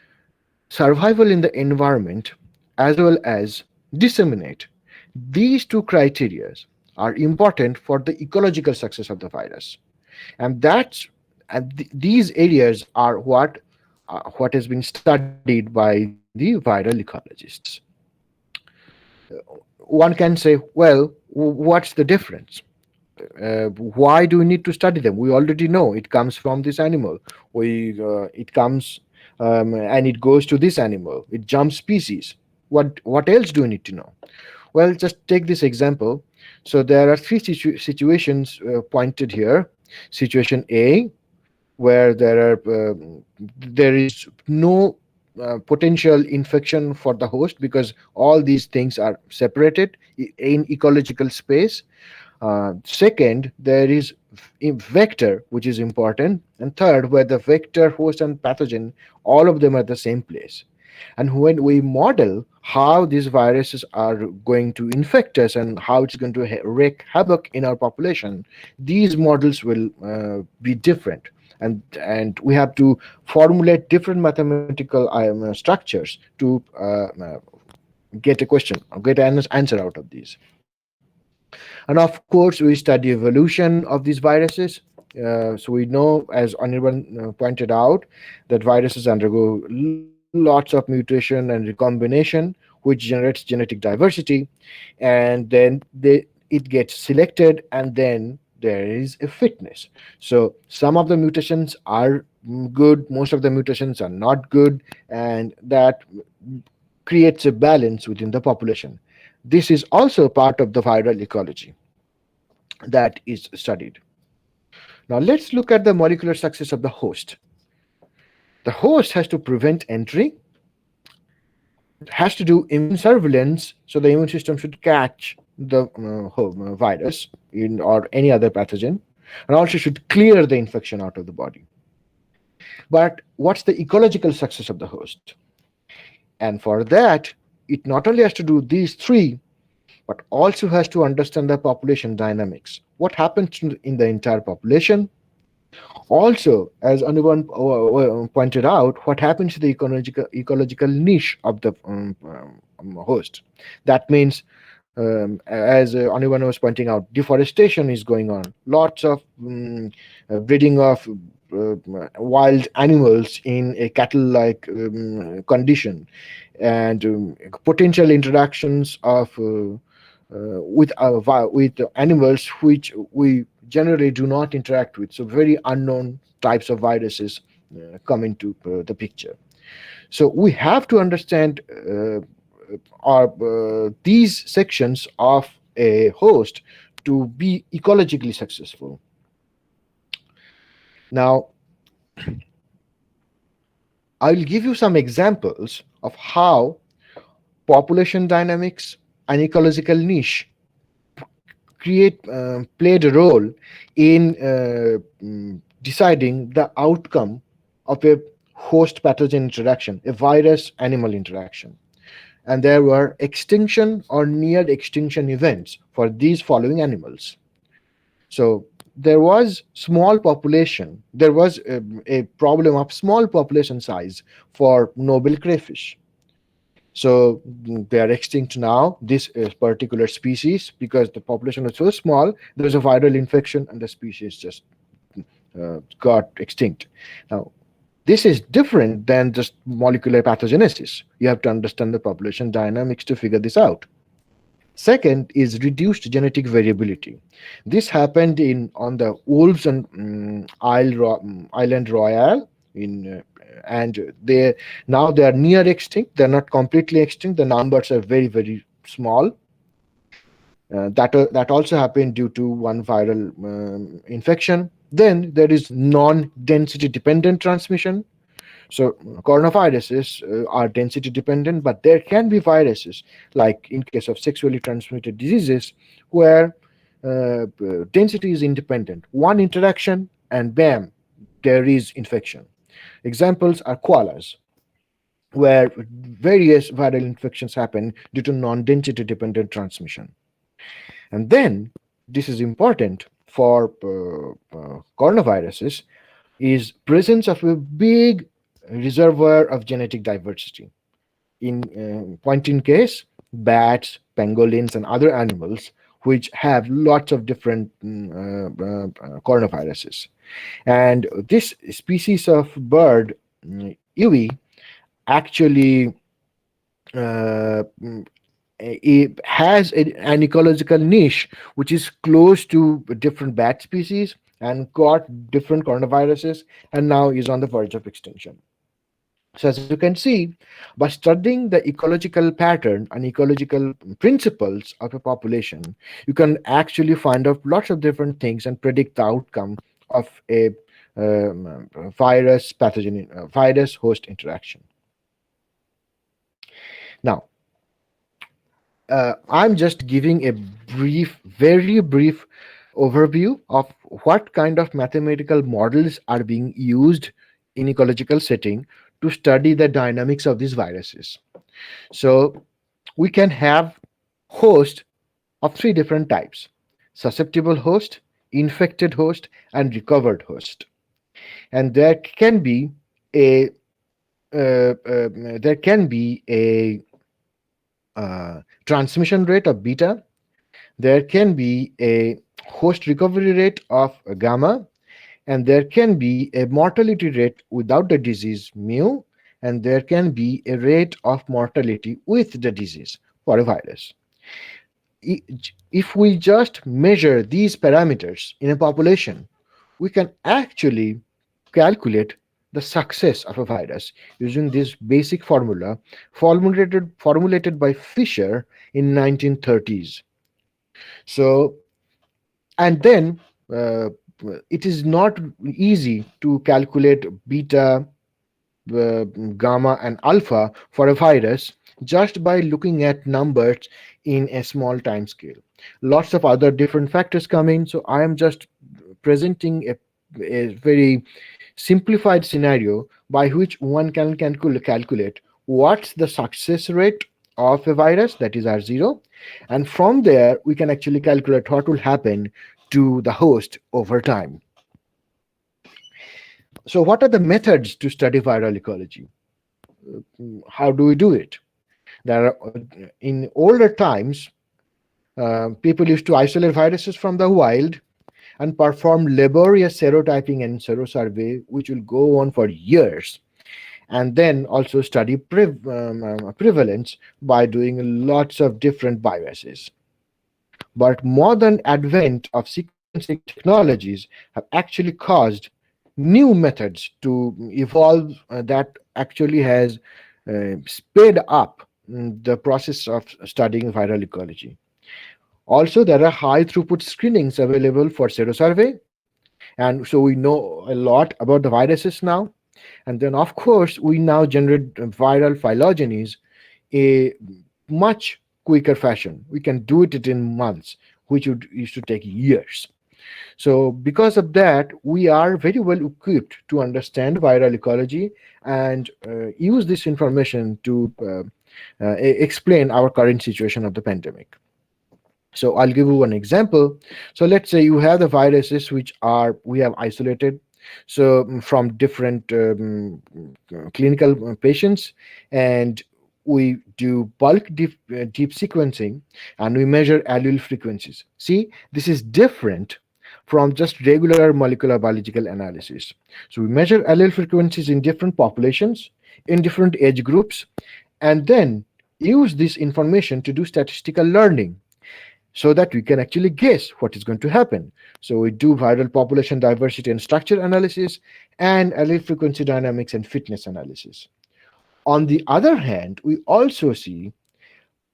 survival in the environment as well as disseminate. These two criteria are important for the ecological success of the virus, and these areas are what has been studied by the viral ecologists. One can say, well, what's the difference? Why do we need to study them? We already know it comes from this animal. It comes and it goes to this animal. It jumps species. What else do we need to know? Well, just take this example. So there are three situations pointed here. Situation A, where there is no potential infection for the host because all these things are separated in ecological space. Second, there is vector, which is important. And third, where the vector, host, and pathogen, all of them are the same place. And when we model how these viruses are going to infect us and how it's going to wreak havoc in our population, these models will be different. And we have to formulate different mathematical structures to get a question, get an answer out of these. And of course, we study evolution of these viruses. So we know, as Anirban pointed out, that viruses undergo lots of mutation and recombination, which generates genetic diversity, and then it gets selected, and then there is a fitness. So some of the mutations are good, most of the mutations are not good, and that creates a balance within the population. This is also part of the viral ecology that is studied. Now let's look at the molecular success of the host. The host has to prevent entry, it has to do immune surveillance, so the immune system should catch the virus or any other pathogen, and also should clear the infection out of the body. But what's the ecological success of the host? And for that, it not only has to do these three, but also has to understand the population dynamics. What happens in the entire population? Also, as Anuban pointed out, what happens to the ecological niche of the host? That means, as Anuban was pointing out, deforestation is going on. Lots of breeding of wild animals in a cattle-like condition, and potential interactions of with animals which we generally do not interact with. So very unknown types of viruses come into the picture. So we have to understand these sections of a host to be ecologically successful. Now, I'll give you some examples of how population dynamics and ecological niche played a role in deciding the outcome of a host pathogen interaction, a virus animal interaction. And there were extinction or near extinction events for these following animals. So there was small population, there was a problem of small population size for noble crayfish. So they are extinct now, this particular species, because the population was so small, there was a viral infection and the species just got extinct. Now, this is different than just molecular pathogenesis. You have to understand the population dynamics to figure this out. Second is reduced genetic variability. This happened on the wolves and Island Royale in and they are near extinct. They're not completely extinct. The numbers are very, very small. That also happened due to one viral infection. Then there is non-density dependent transmission. So coronaviruses are density dependent, but there can be viruses, like in case of sexually transmitted diseases, where density is independent. One interaction and bam, there is infection. Examples are koalas, where various viral infections happen due to non-density dependent transmission. And then this is important for coronaviruses, is presence of a big reservoir of genetic diversity. In point in case, bats, pangolins, and other animals which have lots of different coronaviruses. And this species of bird, Iwi, actually it has an ecological niche which is close to different bat species and got different coronaviruses, and now is on the verge of extinction. So as you can see, by studying the ecological pattern and ecological principles of a population, you can actually find out lots of different things and predict the outcome of a virus pathogen, virus host interaction. Now, I'm just giving a brief, very brief overview of what kind of mathematical models are being used in ecological setting to study the dynamics of these viruses. So we can have host of three different types: susceptible host, infected host, and recovered host. And there can be a transmission rate of beta. There can be a host recovery rate of gamma, and there can be a mortality rate without the disease, mu, and there can be a rate of mortality with the disease for a virus. If we just measure these parameters in a population, we can actually calculate the success of a virus using this basic formula formulated by Fisher in 1930s. So, and then it is not easy to calculate beta, gamma, and alpha for a virus just by looking at numbers in a small time scale. Lots of other different factors come in, so I am just presenting a very simplified scenario by which one can calculate what's the success rate of a virus, that is R0, and from there we can actually calculate what will happen to the host over time. So what are the methods to study viral ecology? How do we do it? In older times, people used to isolate viruses from the wild and perform laborious serotyping and serosurvey, which will go on for years, and then also study prevalence by doing lots of different viruses. But modern advent of sequencing technologies have actually caused new methods to evolve that actually has sped up the process of studying viral ecology. Also, there are high throughput screenings available for serosurvey, and so we know a lot about the viruses now. And then, of course, we now generate viral phylogenies a much quicker fashion. We can do it in months, which used to take years. So because of that, we are very well equipped to understand viral ecology and use this information to explain our current situation of the pandemic. So I'll give you one example. So let's say you have the viruses which we have isolated from different clinical patients, and we do bulk deep sequencing, and we measure allele frequencies. See, this is different from just regular molecular biological analysis. So we measure allele frequencies in different populations, in different age groups, and then use this information to do statistical learning. so that we can actually guess what is going to happen. So we do viral population diversity and structure analysis and allele frequency dynamics and fitness analysis. On the other hand, we also see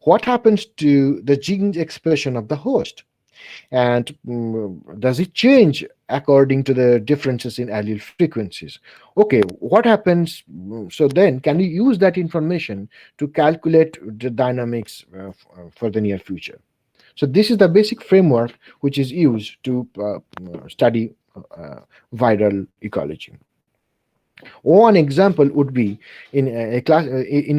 what happens to the gene expression of the host, and does it change according to the differences in allele frequencies. Okay, what happens? So then can we use that information to calculate the dynamics for the near future? So this is the basic framework which is used to study viral ecology. One example would be in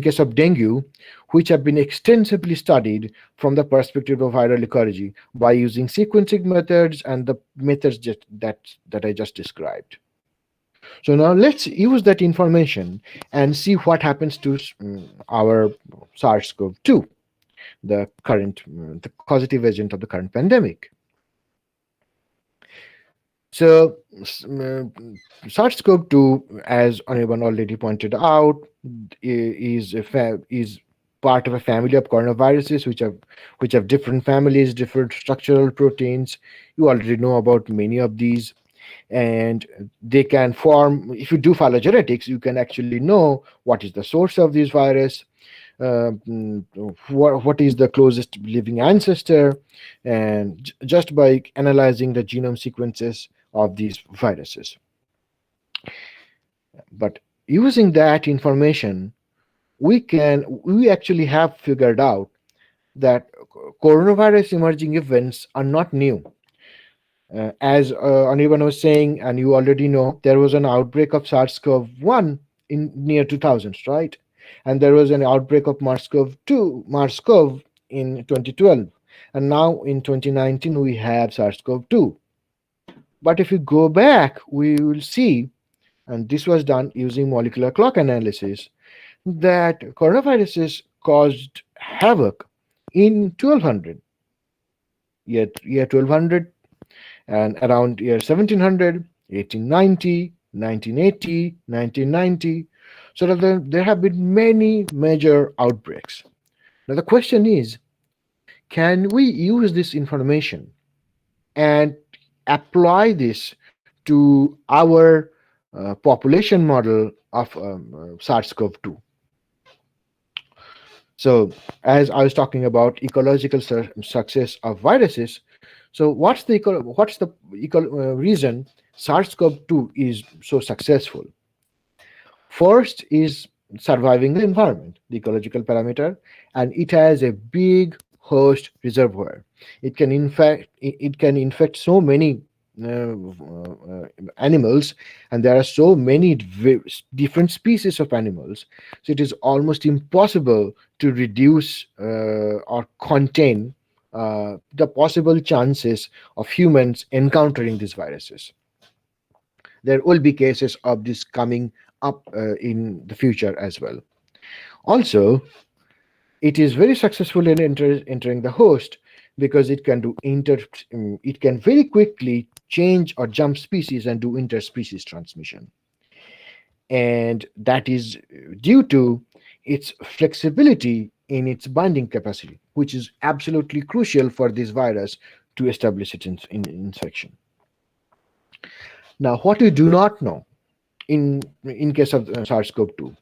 case of dengue, which have been extensively studied from the perspective of viral ecology by using sequencing methods and the methods that I just described. So now let's use that information and see what happens to our SARS-CoV-2, the causative agent of the current pandemic. So SARS-CoV-2, as anyone already pointed out, is part of a family of coronaviruses which have different families, different structural proteins. You already know about many of these, and they can form. If you do phylogenetics, you can actually know what is the source of this virus, what is the closest living ancestor, and just by analyzing the genome sequences of these viruses. But using that information, we actually have figured out that coronavirus emerging events are not new. As Anirban was saying, and you already know, there was an outbreak of SARS-CoV-1 in near 2000s, right? And there was an outbreak of MERS-CoV in 2012. And now in 2019, we have SARS-CoV-2. But if we go back, we will see, and this was done using molecular clock analysis, that coronaviruses caused havoc in 1200, year 1200, and around year 1700, 1890, 1980, 1990. So there have been many major outbreaks. Now the question is, can we use this information and apply this to our population model of SARS-CoV-2? So as I was talking about ecological success of viruses, so what's the reason SARS-CoV-2 is so successful? First is surviving the environment, the ecological parameter, and it has a big host reservoir. It can infect so many animals, and there are so many different species of animals, so it is almost impossible to reduce or contain the possible chances of humans encountering these viruses. There will be cases of this coming up in the future as well. Also, it is very successful in entering the host because it can very quickly change or jump species and do interspecies transmission. And that is due to its flexibility in its binding capacity, which is absolutely crucial for this virus to establish its infection. Now, what we do not know in case of SARS-CoV-2,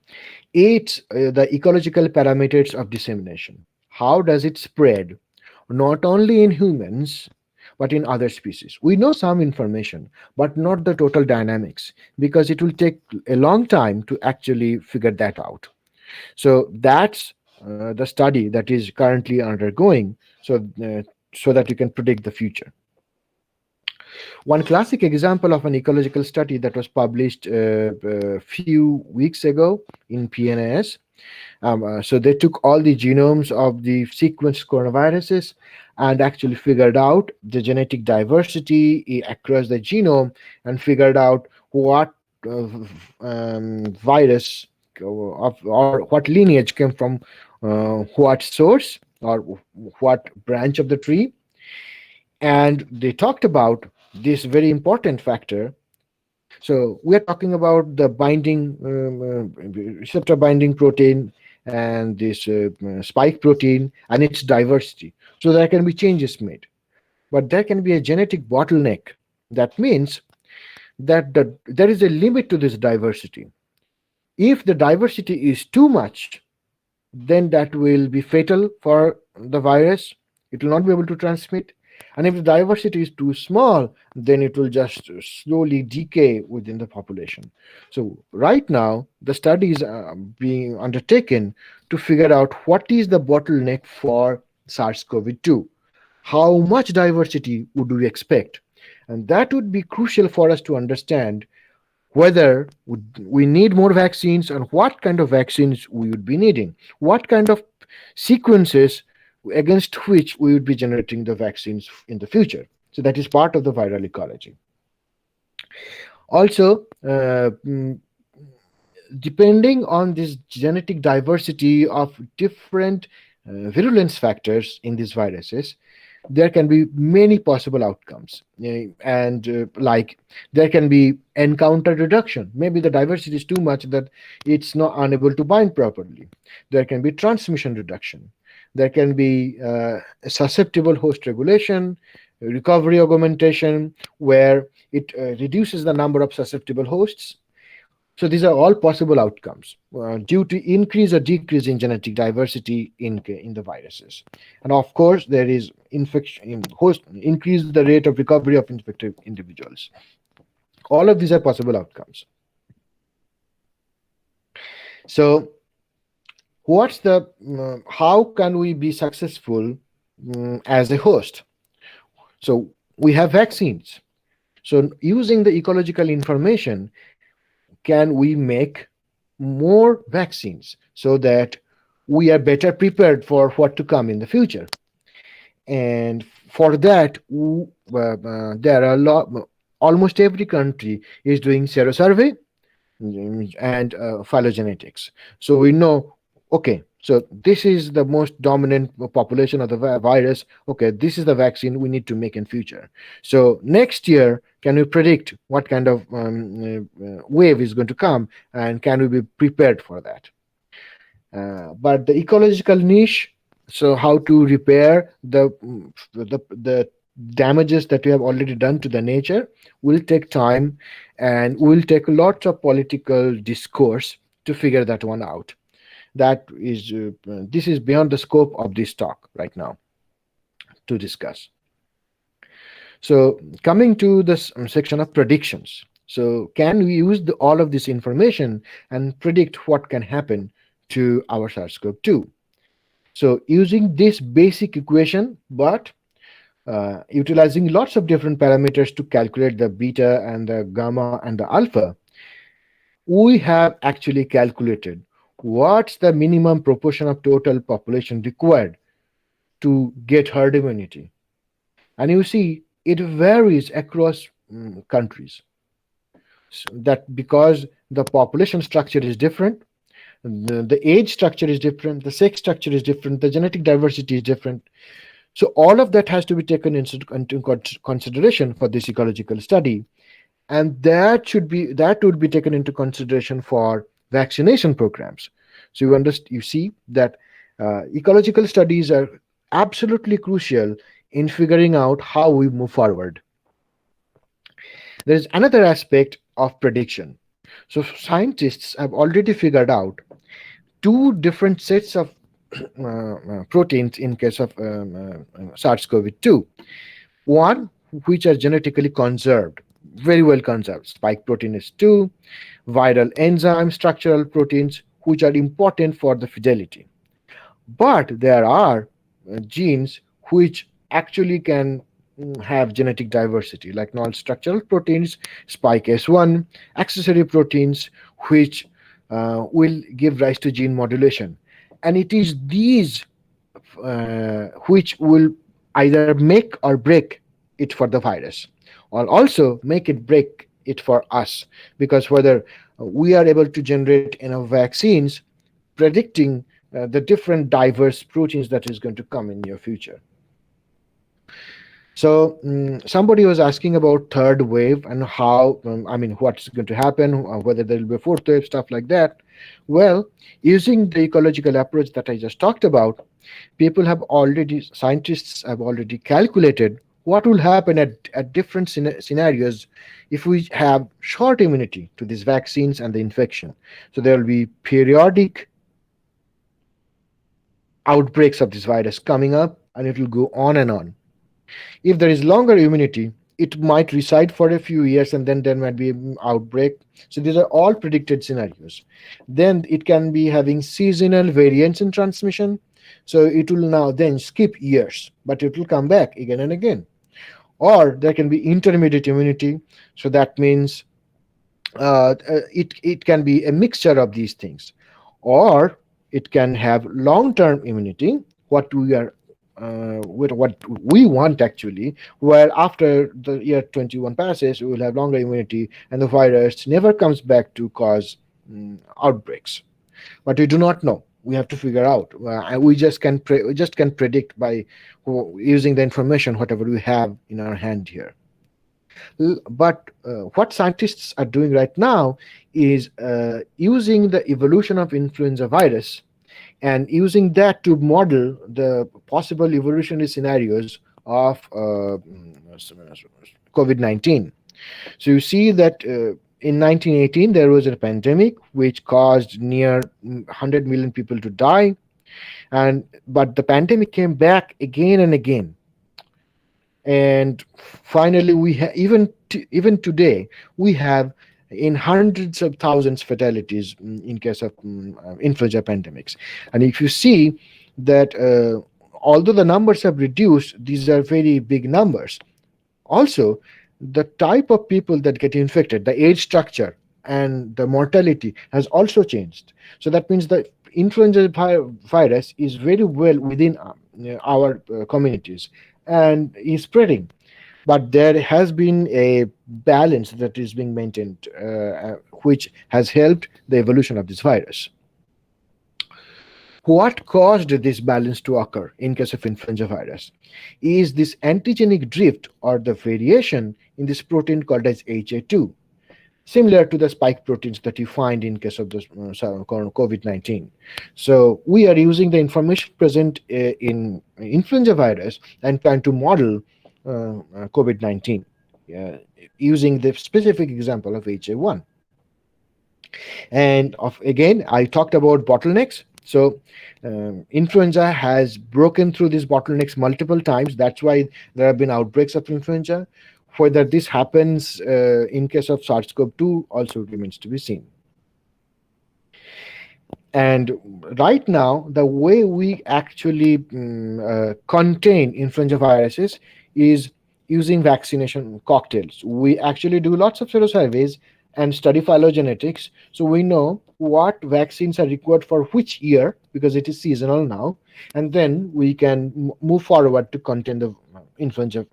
it's the ecological parameters of dissemination. How does it spread, not only in humans, but in other species? We know some information, but not the total dynamics, because it will take a long time to actually figure that out. So that's the study that is currently undergoing, so that you can predict the future. One classic example of an ecological study that was published a few weeks ago in PNAS. So they took all the genomes of the sequenced coronaviruses and actually figured out the genetic diversity across the genome and figured out what virus or what lineage came from what source or what branch of the tree. And they talked about this very important factor. So we are talking about the binding receptor binding protein and this spike protein and its diversity. So there can be changes made. But there can be a genetic bottleneck. That means that there is a limit to this diversity. If the diversity is too much, then that will be fatal for the virus. It will not be able to transmit. And if the diversity is too small, then it will just slowly decay within the population. So right now, the studies are being undertaken to figure out what is the bottleneck for SARS-CoV-2. How much diversity would we expect? And that would be crucial for us to understand whether we need more vaccines and what kind of vaccines we would be needing, what kind of sequences against which we would be generating the vaccines in the future. So that is part of the viral ecology. Also, depending on this genetic diversity of different virulence factors in these viruses, there can be many possible outcomes. And like there can be encounter reduction. Maybe the diversity is too much that it's not unable to bind properly. There can be transmission reduction. There can be susceptible host regulation, recovery augmentation, where it reduces the number of susceptible hosts. So these are all possible outcomes due to increase or decrease in genetic diversity in the viruses. And of course, there is infection, increase the rate of recovery of infected individuals. All of these are possible outcomes. So how can we be successful as a host? So we have vaccines. So using the ecological information, can we make more vaccines so that we are better prepared for what to come in the future? And for that, there are almost every country is doing serosurvey and phylogenetics. So we know, okay, so this is the most dominant population of the virus. Okay, this is the vaccine we need to make in future. So next year, can we predict what kind of wave is going to come, and can we be prepared for that? But the ecological niche, so how to repair the damages that we have already done to the nature, will take time, and will take lots of political discourse to figure that one out. That is, this is beyond the scope of this talk right now to discuss. So coming to this section of predictions. So can we use all of this information and predict what can happen to our SARS-CoV-2? So using this basic equation, but utilizing lots of different parameters to calculate the beta and the gamma and the alpha, we have actually calculated what's the minimum proportion of total population required to get herd immunity. And you see, it varies across countries. So that because the population structure is different, the age structure is different, the sex structure is different, the genetic diversity is different. So all of that has to be taken into consideration for this ecological study, and that would be taken into consideration for vaccination programs. So you see that ecological studies are absolutely crucial in figuring out how we move forward. There is another aspect of prediction. So scientists have already figured out two different sets of proteins in case of SARS-CoV-2. One, which are genetically conserved, very well conserved. Spike protein is 2, viral enzyme structural proteins, which are important for the fidelity. But there are genes which actually can have genetic diversity, like non-structural proteins, spike S1, accessory proteins, which will give rise to gene modulation. And it is these which will either make or break it for the virus, or also make it break it for us, because whether we are able to generate enough vaccines predicting the different diverse proteins that is going to come in your future. So somebody was asking about third wave and how, what's going to happen, whether there will be a fourth wave, stuff like that. Well, using the ecological approach that I just talked about, scientists have already calculated what will happen at different scenarios if we have short immunity to these vaccines and the infection. So there will be periodic outbreaks of this virus coming up, and it will go on and on. If there is longer immunity, it might reside for a few years and then there might be an outbreak. So these are all predicted scenarios. Then it can be having seasonal variants in transmission. So it will now then skip years, but it will come back again and again. Or there can be intermediate immunity. So that means it can be a mixture of these things. Or it can have long-term immunity, what we are with what we want actually, where after the year 21 passes, we will have longer immunity and the virus never comes back to cause outbreaks. But we do not know. We have to figure out. We just can predict by using the information whatever we have in our hand here. But what scientists are doing right now is using the evolution of influenza virus and using that to model the possible evolutionary scenarios of COVID-19. So you see that in 1918 there was a pandemic which caused near 100 million people to die, but the pandemic came back again and again. And finally, even today we have in hundreds of thousands fatalities in case of influenza pandemics. And if you see that although the numbers have reduced, these are very big numbers. Also, the type of people that get infected, the age structure and the mortality has also changed. So that means the influenza virus is very well within our communities and is spreading. But there has been a balance that is being maintained, which has helped the evolution of this virus. What caused this balance to occur in case of influenza virus is this antigenic drift or the variation in this protein called as HA2, similar to the spike proteins that you find in case of the COVID-19. So we are using the information present in influenza virus and trying to model COVID-19 using the specific example of HA1. And again, I talked about bottlenecks. So influenza has broken through these bottlenecks multiple times. That's why there have been outbreaks of influenza. Whether this happens in case of SARS-CoV-2 also remains to be seen. And right now, the way we actually contain influenza viruses is using vaccination cocktails. We actually do lots of serosurveys and study phylogenetics, so we know what vaccines are required for which year, because it is seasonal now, and then we can move forward to contain the influenza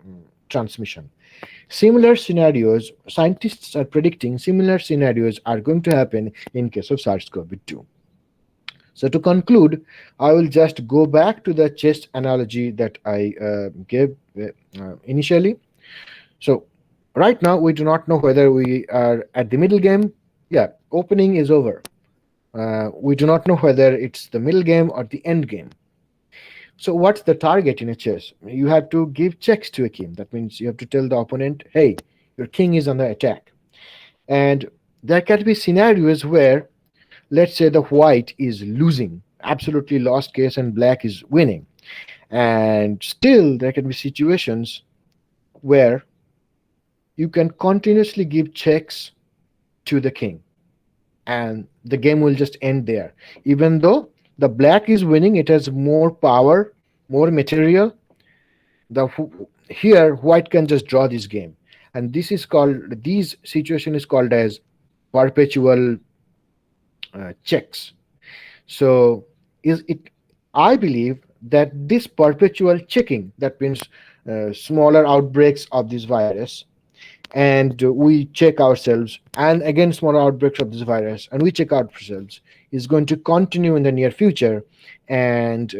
transmission. Similar scenarios, scientists are predicting similar scenarios are going to happen in case of SARS-CoV-2. So to conclude, I will just go back to the chess analogy that I gave initially. So right now, we do not know whether we are at the middle game. Yeah, opening is over. We do not know whether it's the middle game or the end game. So what's the target in a chess? You have to give checks to a king. That means you have to tell the opponent, hey, your king is on the attack. And there can be scenarios where, let's say the white is losing, absolutely lost case, and black is winning. And still there can be situations where you can continuously give checks to the king and the game will just end there. Even though the black is winning, it has more power, more material. Here white can just draw this game. And this situation is called as perpetual checks. So I believe that this perpetual checking, that means smaller outbreaks of this virus, and we check ourselves, and again smaller outbreaks of this virus, and we check ourselves, is going to continue in the near future. And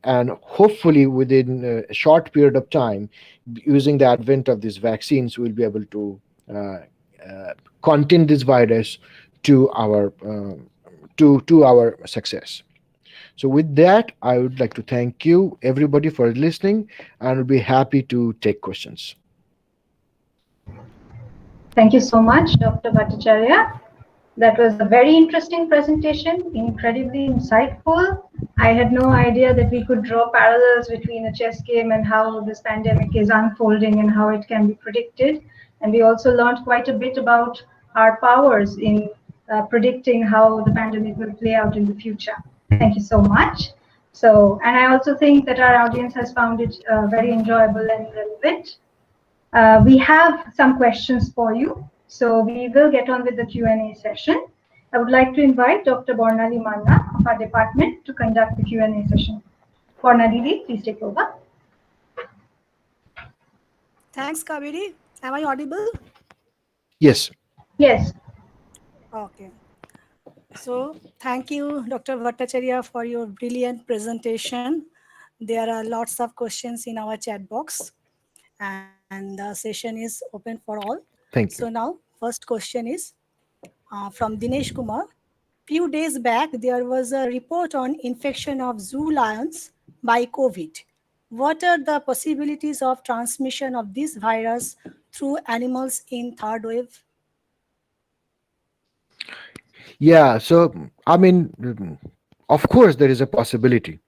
and hopefully within a short period of time, using the advent of these vaccines, we'll be able to uh, contain this virus to our to our success. So with that, I would like to thank you everybody for listening, and will be happy to take questions. Thank you so much, Dr. Bhattacharya. That was a very interesting presentation, incredibly insightful. I had no idea that we could draw parallels between a chess game and how this pandemic is unfolding and how it can be predicted. And we also learned quite a bit about our powers in predicting how the pandemic will play out in the future. Thank you so much. So, and I also think that our audience has found it very enjoyable and relevant. We have some questions for you, so we will get on with the Q&A session. I would like to invite Dr. Bornali Manna of our department to conduct the Q&A session. Borna Didi, please take over. Thanks, Kaveri. Am I audible? Yes. Yes. Okay. So thank you, Dr. Bhattacharya, for your brilliant presentation. There are lots of questions in our chat box, and the session is open for all. Thank So you. now, first question is from Dinesh Kumar. Few days back, there was a report on infection of zoo lions by COVID. What are the possibilities of transmission of this virus through animals in third wave? Yeah, so I mean, of course, there is a possibility.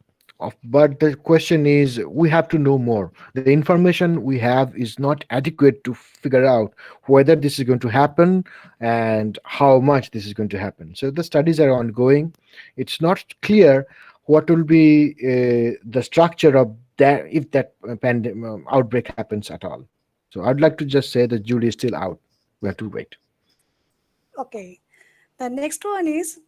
But the question is, we have to know more. The information we have is not adequate to figure out whether this is going to happen and how much this is going to happen. So the studies are ongoing. It's not clear what will be the structure of that if that outbreak happens at all. So I'd like to just say the jury is still out. We have to wait. Okay. The next one is,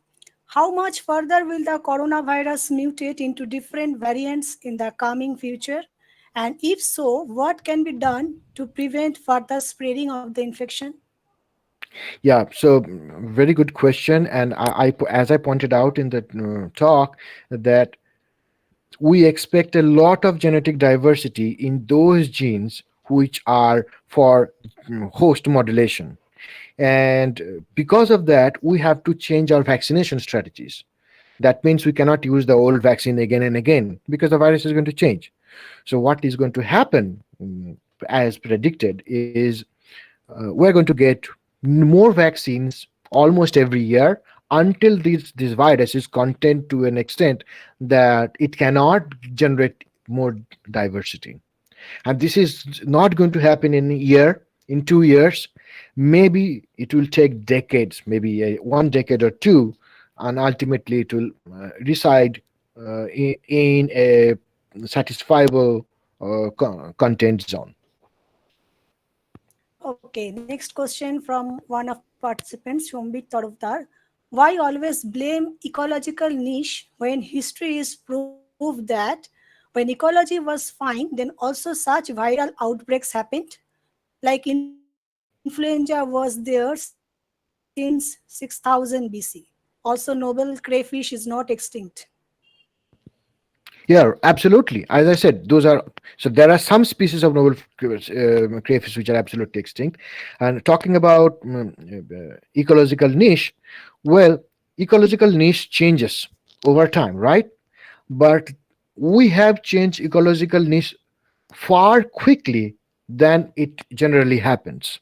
how much further will the coronavirus mutate into different variants in the coming future? And if so, what can be done to prevent further spreading of the infection? Yeah, so very good question. And as I pointed out in the talk, that we expect a lot of genetic diversity in those genes which are for host modulation. And because of that, we have to change our vaccination strategies. That means we cannot use the old vaccine again and again because the virus is going to change. So, what is going to happen, as predicted, is we're going to get more vaccines almost every year until this virus is contained to an extent that it cannot generate more diversity. And this is not going to happen in a year, in 2 years. Maybe it will take decades, maybe 1 decade or two, and ultimately it will reside in a satisfiable content zone. Okay, next question from one of participants, Shobik Vatacharya. Why always blame ecological niche when history is proof that when ecology was fine, then also such viral outbreaks happened? Like influenza was there since 6000 BC. Also, noble crayfish is not extinct. Yeah, absolutely. As I said, those are so. There are some species of noble crayfish which are absolutely extinct. And talking about ecological niche, well, ecological niche changes over time, right? But we have changed ecological niche far quickly than it generally happens.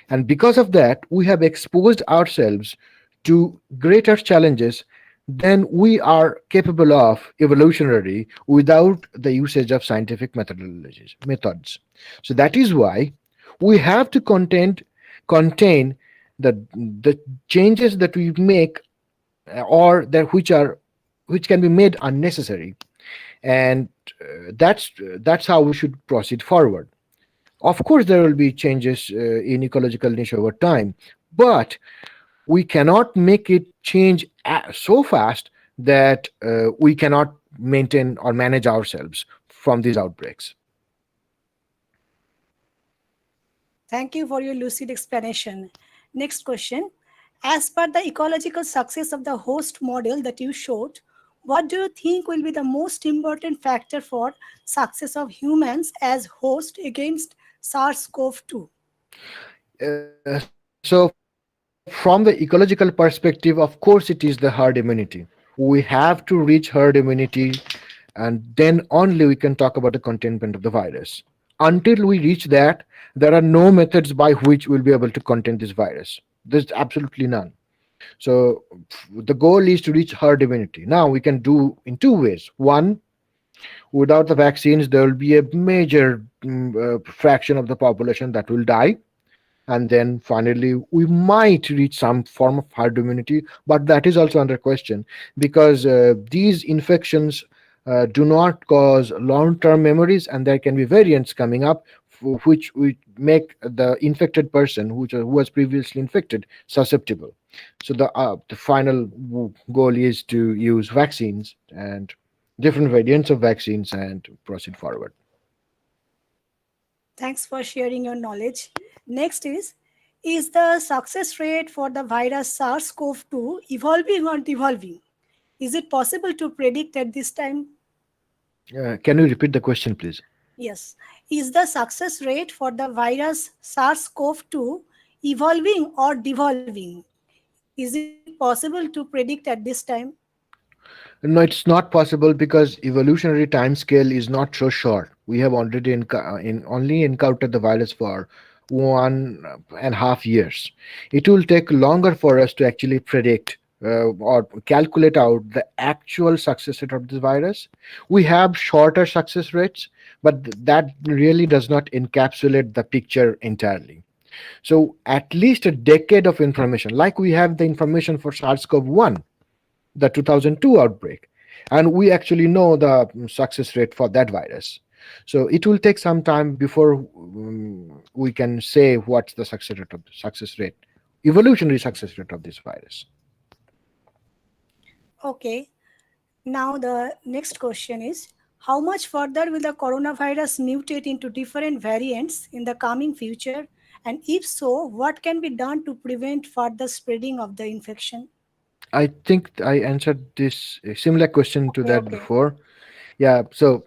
And because of that, we have exposed ourselves to greater challenges than we are capable of evolutionary without the usage of scientific methods. So that is why we have to contain the changes that we make or that which can be made unnecessary, and that's how we should proceed forward. Of course, there will be changes in ecological niche over time, but we cannot make it change so fast that we cannot maintain or manage ourselves from these outbreaks. Thank you for your lucid explanation. Next question. As per the ecological success of the host model that you showed, what do you think will be the most important factor for success of humans as host against SARS-CoV-2? So from the ecological perspective, of course, it is the herd immunity. We have to reach herd immunity, and then only we can talk about the containment of the virus. Until we reach that, there are no methods by which we'll be able to contain this virus. There's absolutely none. So the goal is to reach herd immunity. Now we can do in two ways. One, without the vaccines, there will be a major fraction of the population that will die, and then finally we might reach some form of herd immunity, but that is also under question because these infections do not cause long-term memories, and there can be variants coming up which would make the infected person who was previously infected susceptible. So the final goal is to use vaccines and different variants of vaccines and proceed forward. Thanks for sharing your knowledge. Next is the success rate for the virus SARS-CoV-2 evolving or devolving? Is it possible to predict at this time? Can you repeat the question, please? Yes. Is the success rate for the virus SARS-CoV-2 evolving or devolving? Is it possible to predict at this time? No, it's not possible because evolutionary time scale is not so short. We have already only encountered the virus for 1.5 years. It will take longer for us to actually predict or calculate out the actual success rate of this virus. We have shorter success rates, but that really does not encapsulate the picture entirely. So at least a decade of information, like we have the information for SARS-CoV-1, the 2002 outbreak, and we actually know the success rate for that virus. So it will take some time before we can say what's the success rate, evolutionary success rate of this virus. Okay. Now the next question is, how much further will the coronavirus mutate into different variants in the coming future? And if so, what can be done to prevent further spreading of the infection? I think I answered this similar question to that before. Yeah, so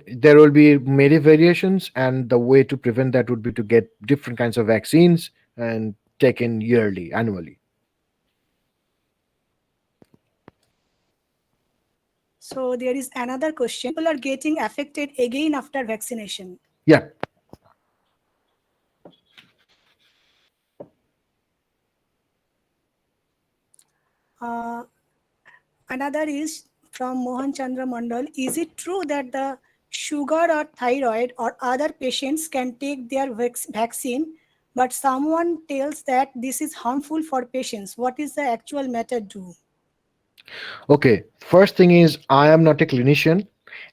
there will be many variations, and the way to prevent that would be to get different kinds of vaccines and taken yearly, annually. So there is another question. People are getting affected again after vaccination. Yeah. Another is from Mohan Chandra Mandal. Is it true that the sugar or thyroid or other patients can take their vaccine, but someone tells that this is harmful for patients? What is the actual matter do? Okay, first thing is I am not a clinician,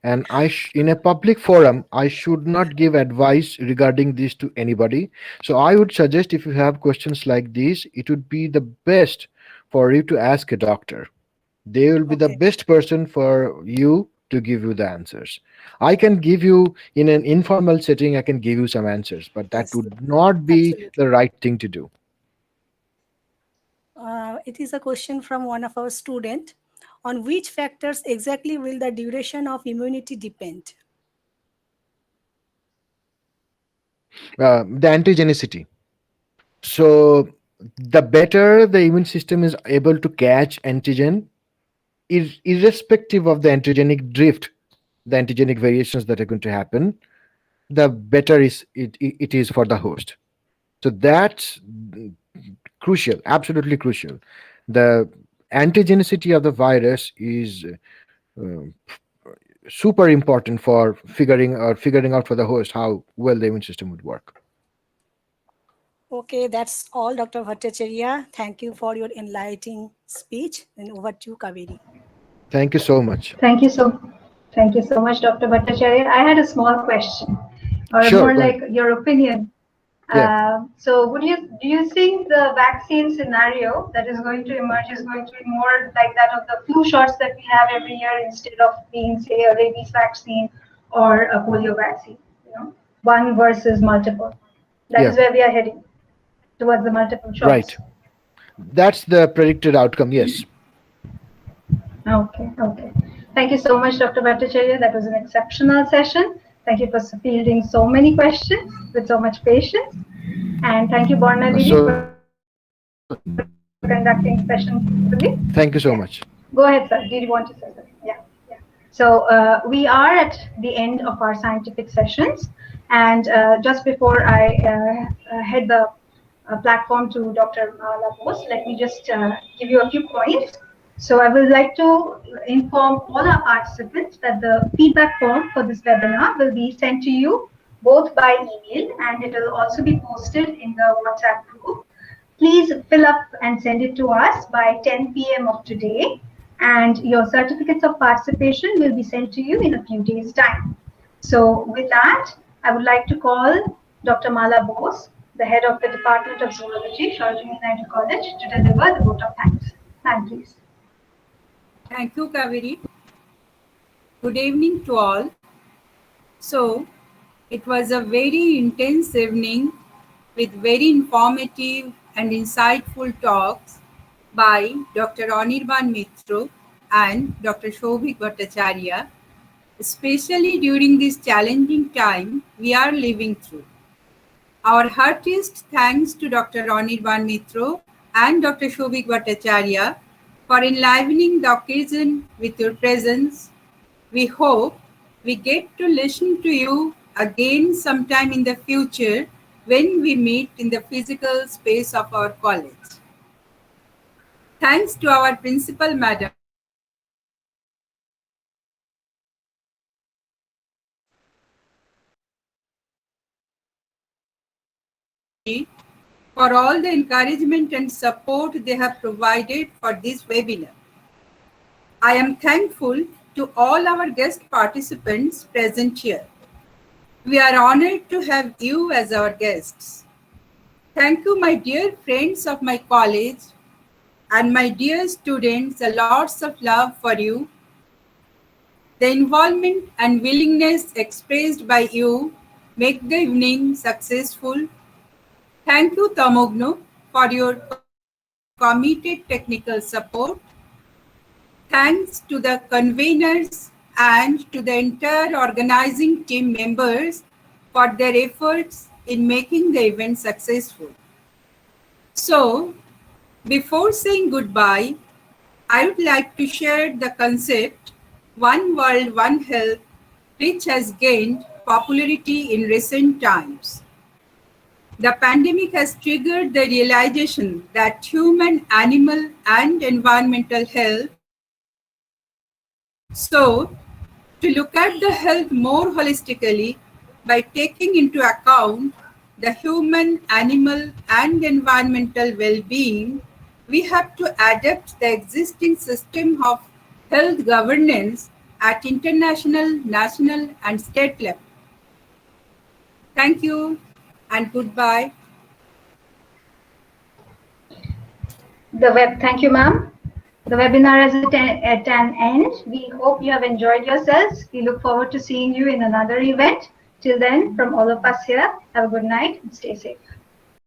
and in a public forum I should not give advice regarding this to anybody. So I would suggest, if you have questions like these, it would be the best for you to ask a doctor. They will be the best person for you to give you the answers. I can give you, in an informal setting, I can give you some answers, but that would not be the right thing to do. It is a question from one of our students. On which factors exactly will the duration of immunity depend? The antigenicity. So the better the immune system is able to catch antigen, irrespective of the antigenic drift, the antigenic variations that are going to happen, the better it is for the host. So that's crucial, absolutely crucial. The antigenicity of the virus is super important for figuring out for the host how well the immune system would work. Okay, that's all, Dr. Bhattacharya. Thank you for your enlightening speech. And over to you, Kaveri. Thank you so much. Thank you so much, Dr. Bhattacharya. I had a small question, or Sure, more like your opinion. Yeah. So do you think the vaccine scenario that is going to emerge is going to be more like that of the flu shots that we have every year, instead of being, say, a rabies vaccine or a polio vaccine? One versus multiple. That is where we are heading, towards the multiple shots. Right. That's the predicted outcome, yes. Okay, okay. Thank you so much, Dr. Bhattacharya. That was an exceptional session. Thank you for fielding so many questions with so much patience. And thank you, Borna Didi, for conducting session beautifully. Thank you so Yeah. much. Go ahead, sir. Did you want to say something? Yeah, yeah. So we are at the end of our scientific sessions. And just before I head the platform to Dr. Labos, let me just give you a few points. So I would like to inform all our participants that the feedback form for this webinar will be sent to you both by email, and it will also be posted in the WhatsApp group. Please fill up and send it to us by 10 p.m. of today, and your certificates of participation will be sent to you in a few days' time. So with that, I would like to call Dr. Mala Bose, the head of the Department of Zoology, Sarojini Naidu College, to deliver the vote of thanks. Ma'am, please. Thank you, Kaveri. Good evening to all. So, it was a very intense evening with very informative and insightful talks by Dr. Anirban Mitro and Dr. Shobik Bhattacharya, especially during this challenging time we are living through. Our heartiest thanks to Dr. Anirban Mitro and Dr. Shobik Bhattacharya for enlivening the occasion with your presence. We hope we get to listen to you again sometime in the future when we meet in the physical space of our college. Thanks to our principal madam for all the encouragement and support they have provided for this webinar. I am thankful to all our guest participants present here. We are honored to have you as our guests. Thank you, my dear friends of my college and my dear students, lots of love for you. The involvement and willingness expressed by you make the evening successful. Thank you, Tamogno, for your committed technical support. Thanks to the conveners and to the entire organizing team members for their efforts in making the event successful. So, before saying goodbye, I would like to share the concept One World, One Health, which has gained popularity in recent times. The pandemic has triggered the realization that human, animal, and environmental health. So, to look at the health more holistically by taking into account the human, animal, and environmental well-being, we have to adapt the existing system of health governance at international, national, and state level. Thank you and goodbye. Thank you, ma'am. The webinar is at an end. We hope you have enjoyed yourselves. We look forward to seeing you in another event. Till then, from all of us here, have a good night and stay safe.